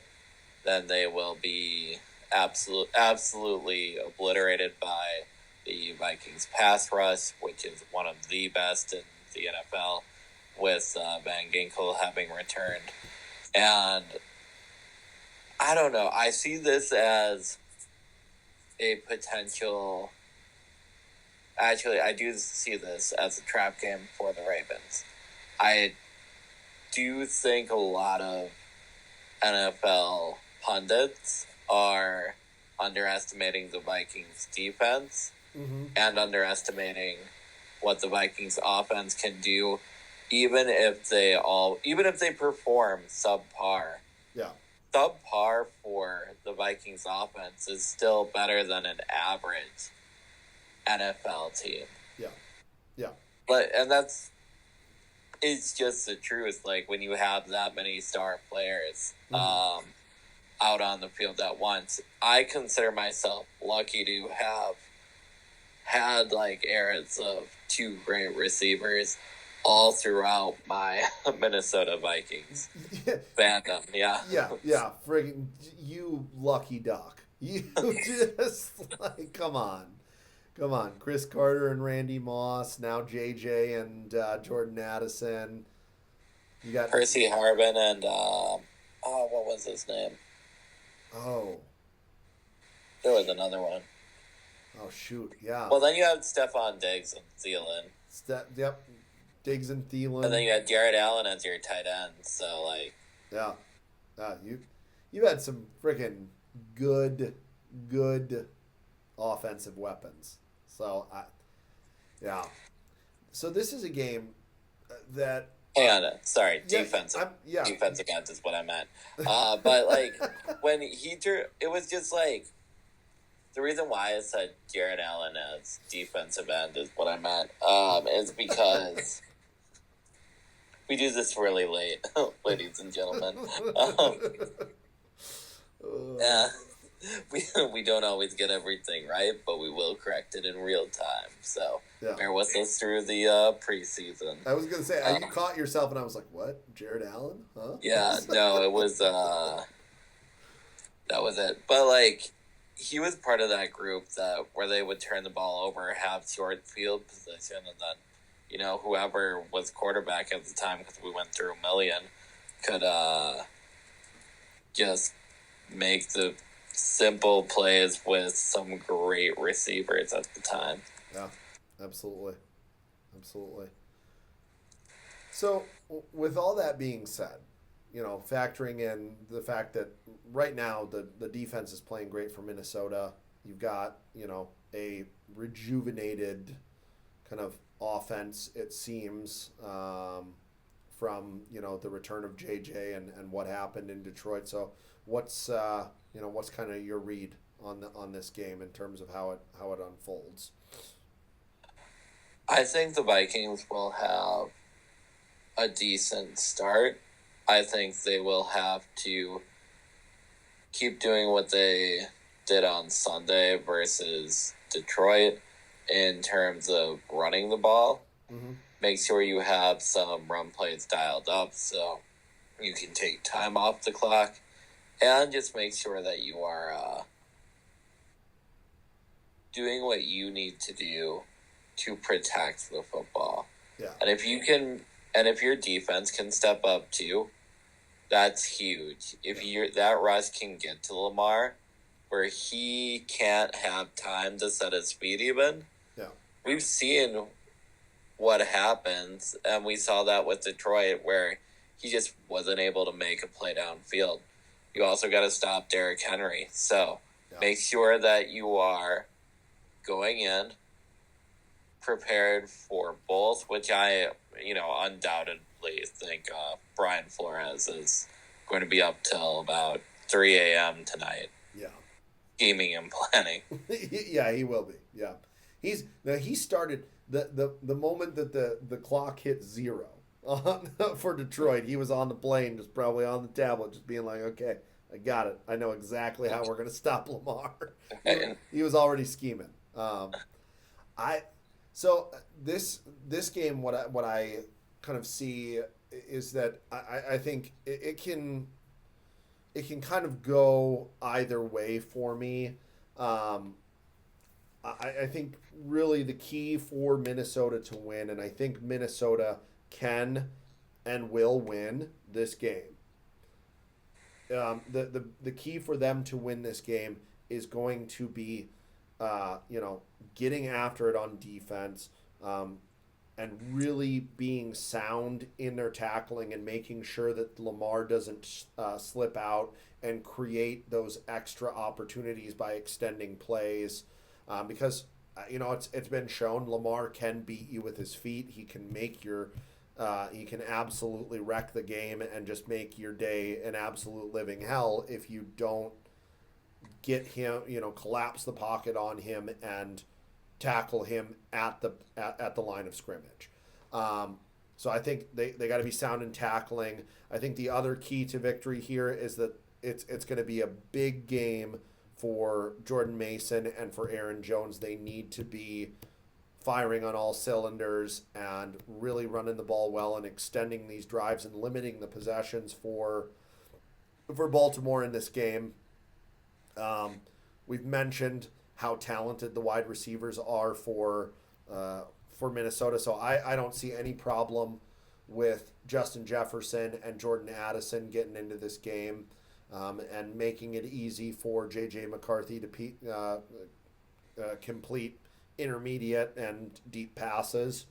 Speaker 2: then they will be absolutely obliterated by the Vikings pass rush, which is one of the best in the NFL, with Van Ginkel having returned. And I don't know. I see this as a potential. Actually, I do see this as a trap game for the Ravens. I do think a lot of NFL pundits are underestimating the Vikings defense and underestimating what the Vikings offense can do, even if they perform subpar.
Speaker 1: yeah.
Speaker 2: Subpar for the Vikings offense is still better than an average NFL team.
Speaker 1: Yeah. Yeah.
Speaker 2: And it's just the truth. Like, when you have that many star players out on the field at once, I consider myself lucky to have had, like, eras of two great receivers all throughout my Minnesota Vikings fandom. Yeah.
Speaker 1: Yeah. Friggin' you lucky duck. You just, like, come on. Chris Carter and Randy Moss, now JJ and Jordan Addison. You got
Speaker 2: Percy Harvin and what was his name?
Speaker 1: Oh.
Speaker 2: There was another one.
Speaker 1: Oh shoot, yeah.
Speaker 2: Well, then you have Stephon Diggs and Thielen.
Speaker 1: Yep. Diggs and Thielen.
Speaker 2: And then you had Jared Allen as your tight end. So, like,
Speaker 1: yeah. You had some freaking good offensive weapons. So yeah. So this is a game that.
Speaker 2: Hang on, sorry, defensive. Defensive end is what I meant. But, like, when he drew, it was just like, the reason why I said Jared Allen as defensive end is what I meant, is because we do this really late, ladies and gentlemen. Yeah. We don't always get everything right, but we will correct it in real time. So bear with us through the preseason.
Speaker 1: I was gonna say, you caught yourself, and I was like, "What? Jared Allen? Huh?"
Speaker 2: Yeah, no, it was that was it. But, like, he was part of that group where they would turn the ball over, have short field position, and then, you know, whoever was quarterback at the time, because we went through a million, could just make the simple plays with some great receivers at the time.
Speaker 1: Yeah, absolutely. So, with all that being said, you know, factoring in the fact that right now the defense is playing great for Minnesota, you've got, you know, a rejuvenated kind of offense, it seems, from, you know, the return of JJ and what happened in Detroit. So what's kind of your read on this game in terms of how it unfolds?
Speaker 2: I think the Vikings will have a decent start. I think they will have to keep doing what they did on Sunday versus Detroit in terms of running the ball.
Speaker 1: Mm-hmm.
Speaker 2: Make sure you have some run plays dialed up so you can take time off the clock, and just make sure that you are doing what you need to do to protect the football.
Speaker 1: Yeah.
Speaker 2: And if your defense can step up too, that's huge. If that rush can get to Lamar, where he can't have time to set his feet even.
Speaker 1: Yeah.
Speaker 2: We've seen what happens, and we saw that with Detroit, where he just wasn't able to make a play downfield. You also got to stop Derrick Henry. So make sure that you are going in prepared for both, which I, undoubtedly think Brian Flores is going to be up till about 3 a.m. tonight.
Speaker 1: Yeah.
Speaker 2: Scheming and planning.
Speaker 1: Yeah, he will be. Yeah. He started the moment that the clock hit 0 for Detroit. He was on the plane, just probably on the tablet, just being like, okay, I got it. I know exactly how we're going to stop Lamar. He was already scheming. So this game, what I kind of see is that I think it can kind of go either way for me. I think really the key for Minnesota to win, and I think Minnesota can and will win this game. The key for them to win this game is going to be, getting after it on defense, and really being sound in their tackling and making sure that Lamar doesn't slip out and create those extra opportunities by extending plays. Because it's been shown Lamar can beat you with his feet. He can make he can absolutely wreck the game and just make your day an absolute living hell if you don't get him, collapse the pocket on him and tackle him at the line of scrimmage. So I think they got to be sound in tackling. I think the other key to victory here is that it's going to be a big game for Jordan Mason and for Aaron Jones. They need to be firing on all cylinders and really running the ball well and extending these drives and limiting the possessions for Baltimore in this game. We've mentioned how talented the wide receivers are for Minnesota, so I don't see any problem with Justin Jefferson and Jordan Addison getting into this game and making it easy for JJ McCarthy to complete intermediate and deep passes.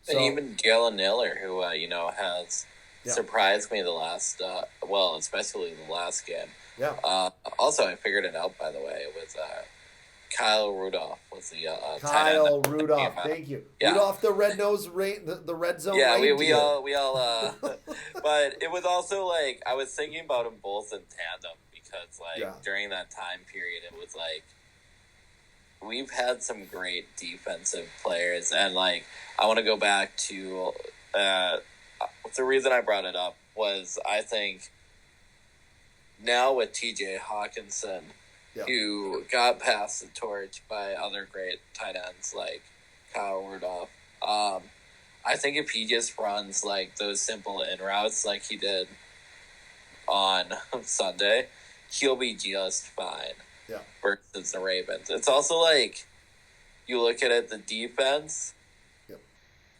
Speaker 2: And even Jalen Naylor, who has surprised me the last, especially the last game.
Speaker 1: Yeah.
Speaker 2: Also, I figured it out, by the way. It was Kyle Rudolph was the
Speaker 1: Kyle Rudolph. Thank you. Yeah. Rudolph, the red nose, the red zone.
Speaker 2: Yeah, we all. But it was also like I was thinking about them both in tandem because during that time period, it was like we've had some great defensive players, and I want to go back to the reason I brought it up was I think now with T.J. Hawkinson, who got passed the torch by other great tight ends like Kyle Rudolph, I think if he just runs those simple in routes like he did on Sunday, he'll be just fine.
Speaker 1: Yeah.
Speaker 2: Versus the Ravens. It's also you look at it, the defense,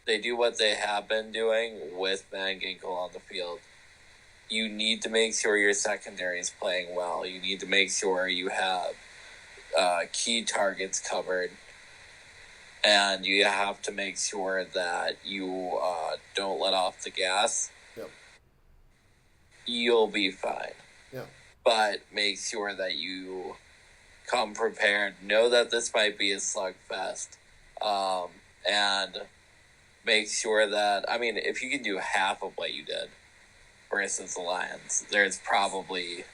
Speaker 2: they do what they have been doing with Van Ginkel on the field. You need to make sure your secondary is playing well. You need to make sure you have key targets covered. And you have to make sure that you don't let off the gas.
Speaker 1: Yep.
Speaker 2: You'll be fine.
Speaker 1: Yeah.
Speaker 2: But make sure that you come prepared. Know that this might be a slugfest. And make sure that, if you can do half of what you did versus the Lions, there's probably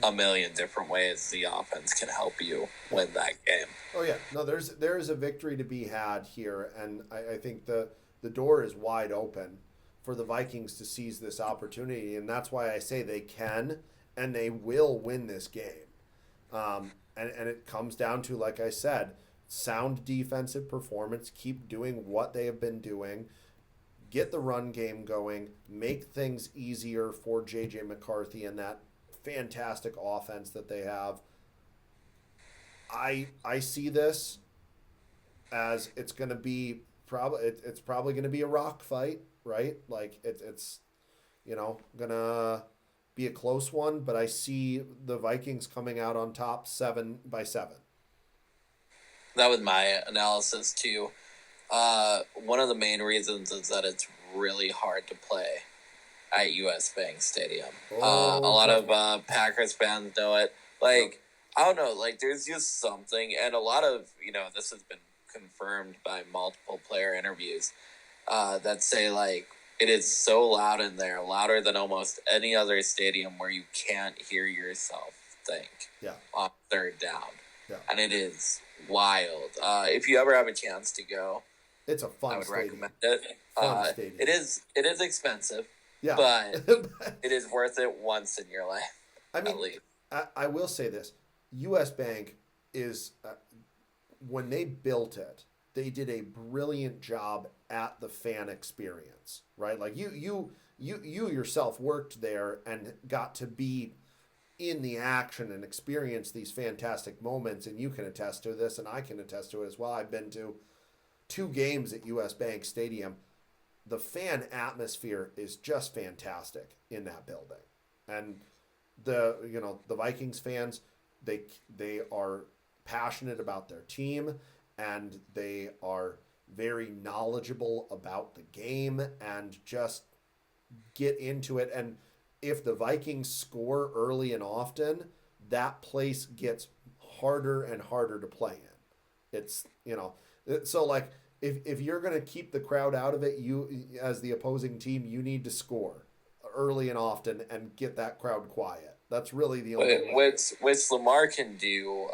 Speaker 2: a million different ways the offense can help you win that game.
Speaker 1: Oh yeah, no, there's a victory to be had here, and I think the door is wide open for the Vikings to seize this opportunity, and that's why I say they can and they will win this game. And it comes down to, like I said, sound defensive performance, keep doing what they have been doing, get the run game going, make things easier for JJ McCarthy and that fantastic offense that they have. I see this as it's going to be it's probably going to be a rock fight, right? It's going to be a close one, but I see the Vikings coming out on top 7-7.
Speaker 2: That was my analysis too. One of the main reasons is that it's really hard to play at US Bank Stadium. A lot of Packers fans know it. I don't know, there's just something, and a lot of, this has been confirmed by multiple player interviews that say, it is so loud in there, louder than almost any other stadium where you can't hear yourself think on third down.
Speaker 1: Yeah.
Speaker 2: And it is wild. If you ever have a chance to go,
Speaker 1: it's a fun stadium.
Speaker 2: Recommend it.
Speaker 1: Fun stadium.
Speaker 2: It is expensive, but it is worth it once in your life. At least.
Speaker 1: I will say this: U.S. Bank is when they built it, they did a brilliant job at the fan experience, right? You yourself worked there and got to be in the action and experience these fantastic moments, and you can attest to this, and I can attest to it as well. I've been to 2 games at US Bank Stadium. The fan atmosphere is just fantastic in that building, and the Vikings fans, they are passionate about their team, and they are very knowledgeable about the game and just get into it. And if the Vikings score early and often, that place gets harder and harder to play in. It's, so if you're going to keep the crowd out of it, you, as the opposing team, you need to score early and often and get that crowd quiet. That's really the only way.
Speaker 2: Which Lamar can do.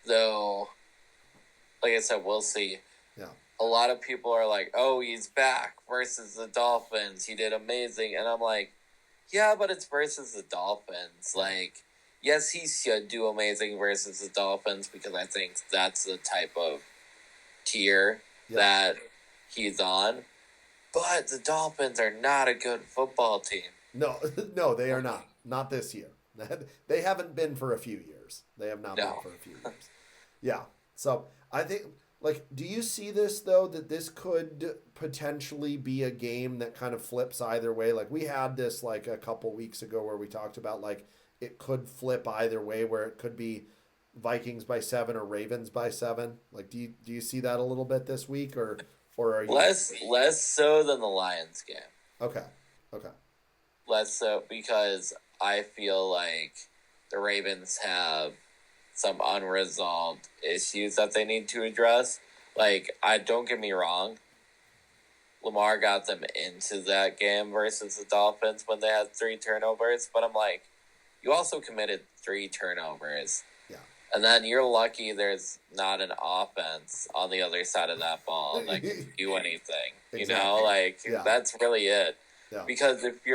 Speaker 2: though, like I said, we'll see.
Speaker 1: Yeah.
Speaker 2: A lot of people are like, oh, he's back versus the Dolphins. He did amazing. And I'm like, yeah, but it's versus the Dolphins. Like, yes, he should do amazing versus the Dolphins because I think that's the type of tier that he's on. But the Dolphins are not a good football team.
Speaker 1: No, no, they are not. Not this year. They haven't been for a few years. They have not been for a few years. Yeah. So I think, like, do you see this, though, that this could potentially be a game that kind of flips either way? Like, we had this, like, a couple weeks ago where we talked about, like, it could flip either way, where it could be Vikings by 7 or Ravens by 7. Like, do you see that a little bit this week, or are you
Speaker 2: less so than the Lions game?
Speaker 1: Okay.
Speaker 2: Less so because I feel like the Ravens have some unresolved issues that they need to address. Like, don't get me wrong, Lamar got them into that game versus the Dolphins when they had 3 turnovers, but I'm like, you also committed 3 turnovers.
Speaker 1: Yeah.
Speaker 2: And then you're lucky there's not an offense on the other side of that ball that can do anything.
Speaker 1: Exactly.
Speaker 2: You know, like, that's really it.
Speaker 1: Yeah.
Speaker 2: Because if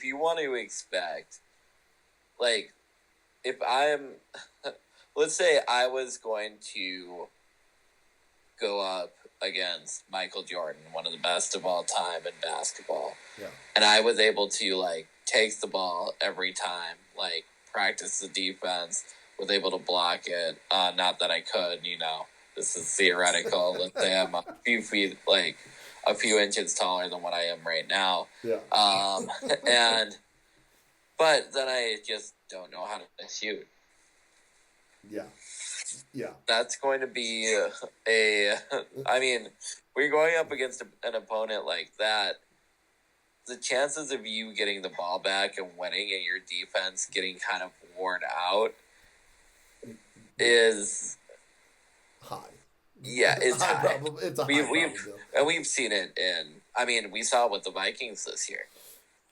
Speaker 2: you want to expect, like, if I'm, let's say I was going to go up against Michael Jordan, one of the best of all time in basketball, and I was able to, like, take the ball every time, like, practice the defense, was able to block it, not that I could, you know, this is theoretical, let's say I'm a few feet, like, a few inches taller than what I am right now.
Speaker 1: Yeah.
Speaker 2: But then I just don't know how to shoot.
Speaker 1: Yeah. Yeah.
Speaker 2: That's going to be I mean, we're going up against an opponent like that. The chances of you getting the ball back and winning and your defense getting kind of worn out is
Speaker 1: high.
Speaker 2: Yeah, it's high.
Speaker 1: It's a high probability.
Speaker 2: And we've seen it we saw it with the Vikings this year.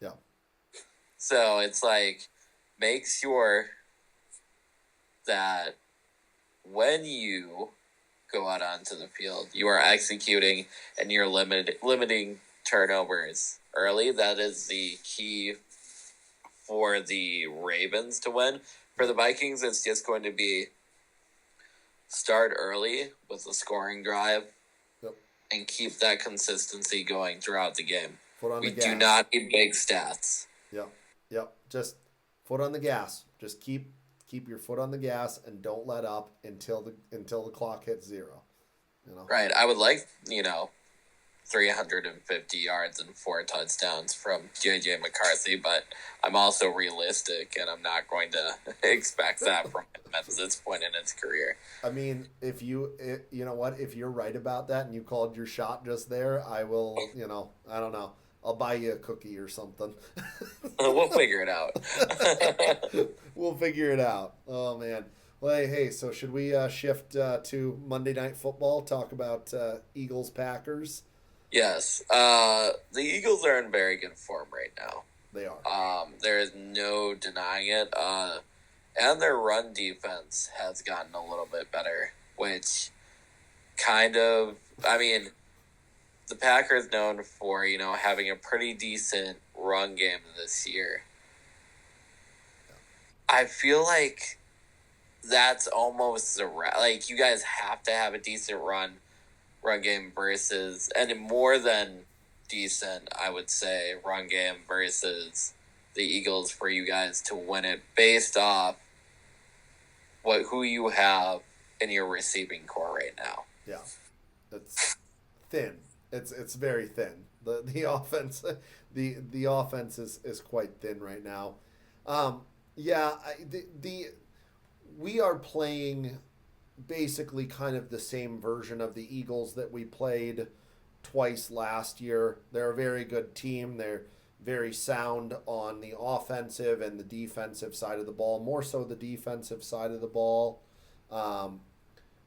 Speaker 1: Yeah.
Speaker 2: So it's like, make sure that when you go out onto the field, you are executing and you're limiting turnovers early. That is the key for the Ravens to win. For the Vikings, it's just going to be start early with a scoring drive and keep that consistency going throughout the game. We do not need big stats.
Speaker 1: Yep. Just foot on the gas. Just keep your foot on the gas and don't let up until the clock hits 0. You know.
Speaker 2: Right. I would like, 350 yards and 4 touchdowns from JJ McCarthy, but I'm also realistic and I'm not going to expect that from him at this point in his career.
Speaker 1: I mean, if you know what, if you're right about that and you called your shot just there, I will, I don't know. I'll buy you a cookie or something.
Speaker 2: We'll figure it out.
Speaker 1: We'll figure it out. Oh, man. Well, hey, so should we shift to Monday Night Football, talk about Eagles-Packers?
Speaker 2: Yes. The Eagles are in very good form right now.
Speaker 1: They are.
Speaker 2: There is no denying it. And their run defense has gotten a little bit better, which the Packers known for, having a pretty decent run game this year. I feel like that's almost like, you guys have to have a decent run game versus, and more than decent, I would say, run game versus the Eagles for you guys to win it based off who you have in your receiving core right now.
Speaker 1: Yeah. It's thin. It's very thin. The offense the offense is quite thin right now. We are playing basically kind of the same version of the Eagles that we played twice last year. They're a very good team. They're very sound on the offensive and the defensive side of the ball, more so the defensive side of the ball.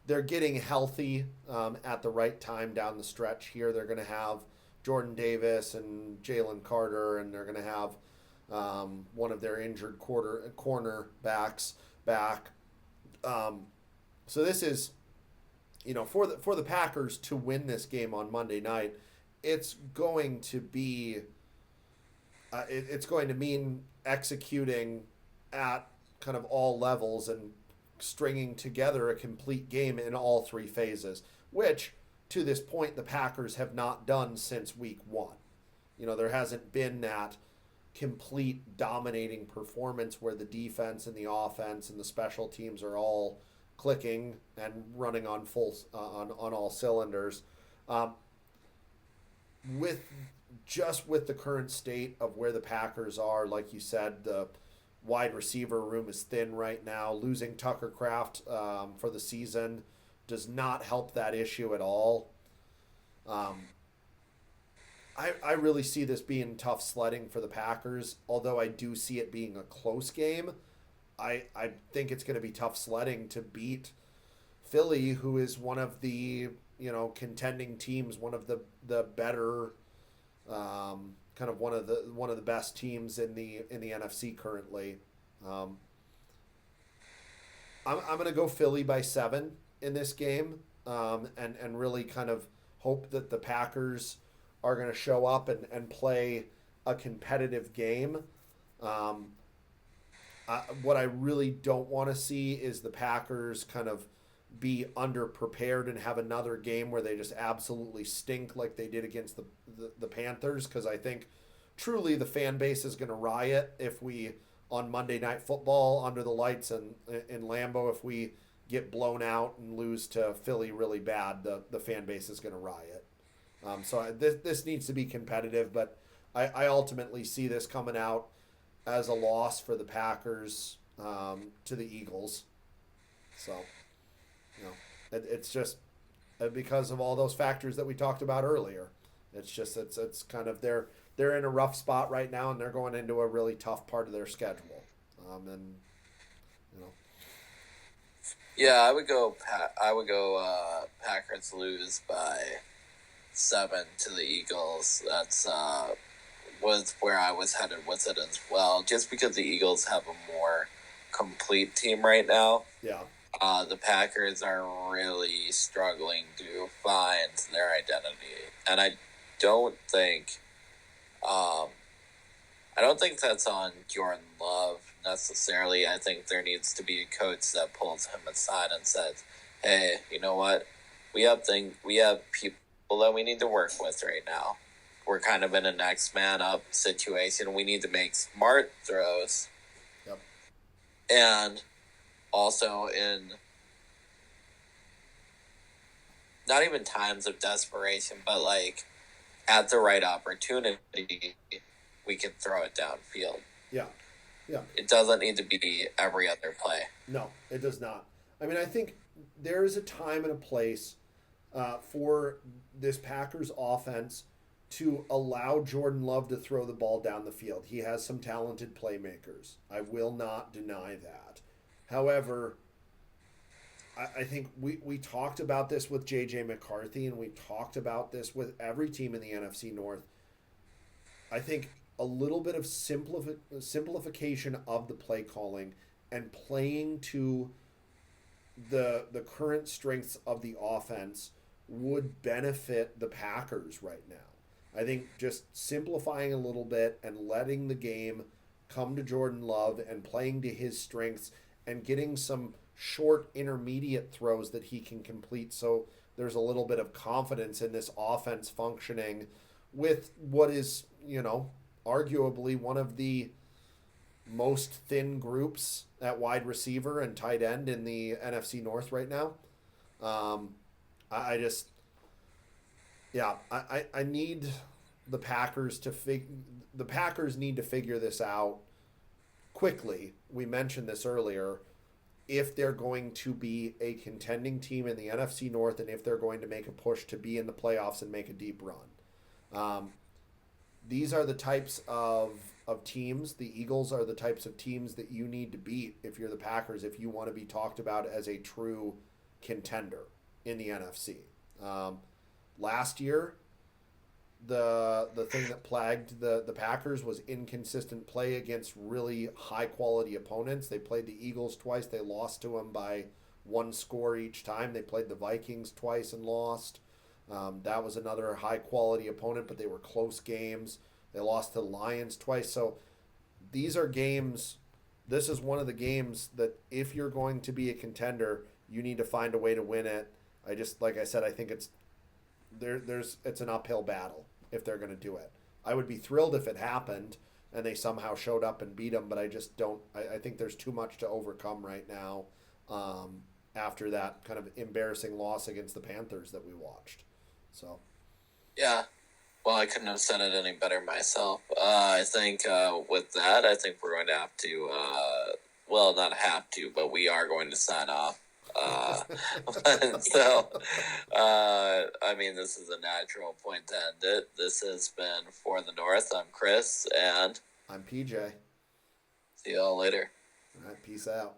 Speaker 1: They're getting healthy at the right time down the stretch here. They're going to have Jordan Davis and Jalen Carter, and they're going to have one of their injured cornerbacks back. So this is, for the Packers to win this game on Monday night, it's going to be it's going to mean executing at kind of all levels and stringing together a complete game in all three phases, which to this point the Packers have not done since week 1. There hasn't been that complete dominating performance where the defense and the offense and the special teams are all clicking and running on on all cylinders. With the current state of where the Packers are, like you said, the wide receiver room is thin right now. Losing Tucker Kraft for the season does not help that issue at all. I really see this being tough sledding for the Packers, although I do see it being a close game. I think it's going to be tough sledding to beat Philly, who is one of the contending teams, one of the better, kind of one of the best teams in the NFC currently. I'm going to go Philly by 7 in this game, and really kind of hope that the Packers are going to show up and play a competitive game. What I really don't want to see is the Packers kind of be underprepared and have another game where they just absolutely stink like they did against the Panthers, because I think truly the fan base is going to riot if we, on Monday Night Football under the lights and in Lambeau, if we get blown out and lose to Philly really bad, the fan base is going to riot. So this needs to be competitive, but I ultimately see this coming out as a loss for the Packers to the Eagles. So, it's just because of all those factors that we talked about earlier. It's kind of they're in a rough spot right now, and they're going into a really tough part of their schedule.
Speaker 2: Yeah, I would go. Packers lose by 7 to the Eagles. That's was where I was headed with it as well. Just because the Eagles have a more complete team right now.
Speaker 1: Yeah.
Speaker 2: The Packers are really struggling to find their identity, and I don't think that's on Jordan Love necessarily. I think there needs to be a coach that pulls him aside and says, "Hey, you know what? We have people that we need to work with right now. We're kind of in a next man up situation. We need to make smart throws."
Speaker 1: Yep.
Speaker 2: And also in not even times of desperation, but like at the right opportunity, we can throw it downfield.
Speaker 1: Yeah. Yeah.
Speaker 2: It doesn't need to be every other play.
Speaker 1: No, it does not. I mean, I think there is a time and a place for this Packers offense to allow Jordan Love to throw the ball down the field. He has some talented playmakers. I will not deny that. However, I think we talked about this with JJ McCarthy, and we talked about this with every team in the NFC North. I think a little bit of simplification of the play calling and playing to the current strengths of the offense would benefit the Packers right now. I think just simplifying a little bit and letting the game come to Jordan Love and playing to his strengths and getting some short intermediate throws that he can complete, so there's a little bit of confidence in this offense functioning with what is, arguably one of the most thin groups at wide receiver and tight end in the NFC North right now. I need the Packers the Packers need to figure this out quickly. We mentioned this earlier. If they're going to be a contending team in the NFC North, and if they're going to make a push to be in the playoffs and make a deep run. These are the types of teams. The Eagles are the types of teams that you need to beat if you're the Packers, if you want to be talked about as a true contender in the NFC. Last year, the thing that plagued the Packers was inconsistent play against really high-quality opponents. They played the Eagles twice. They lost to them by one score each time. They played the Vikings twice and lost. That was another high quality opponent, but they were close games. They lost to the Lions twice. So these are games. This is one of the games that if you're going to be a contender, you need to find a way to win it. Like I said, I think it's an uphill battle if they're going to do it. I would be thrilled if it happened and they somehow showed up and beat them, but I just don't. I think there's too much to overcome right now after that kind of embarrassing loss against the Panthers that we watched. So,
Speaker 2: yeah. Well, I couldn't have said it any better myself. I think with that, I think we're going to have to, well, not have to, but we are going to sign off. So, I mean, this is a natural point to end it. This has been For the North. I'm Chris, and
Speaker 1: I'm PJ.
Speaker 2: See y'all later.
Speaker 1: All right, peace out.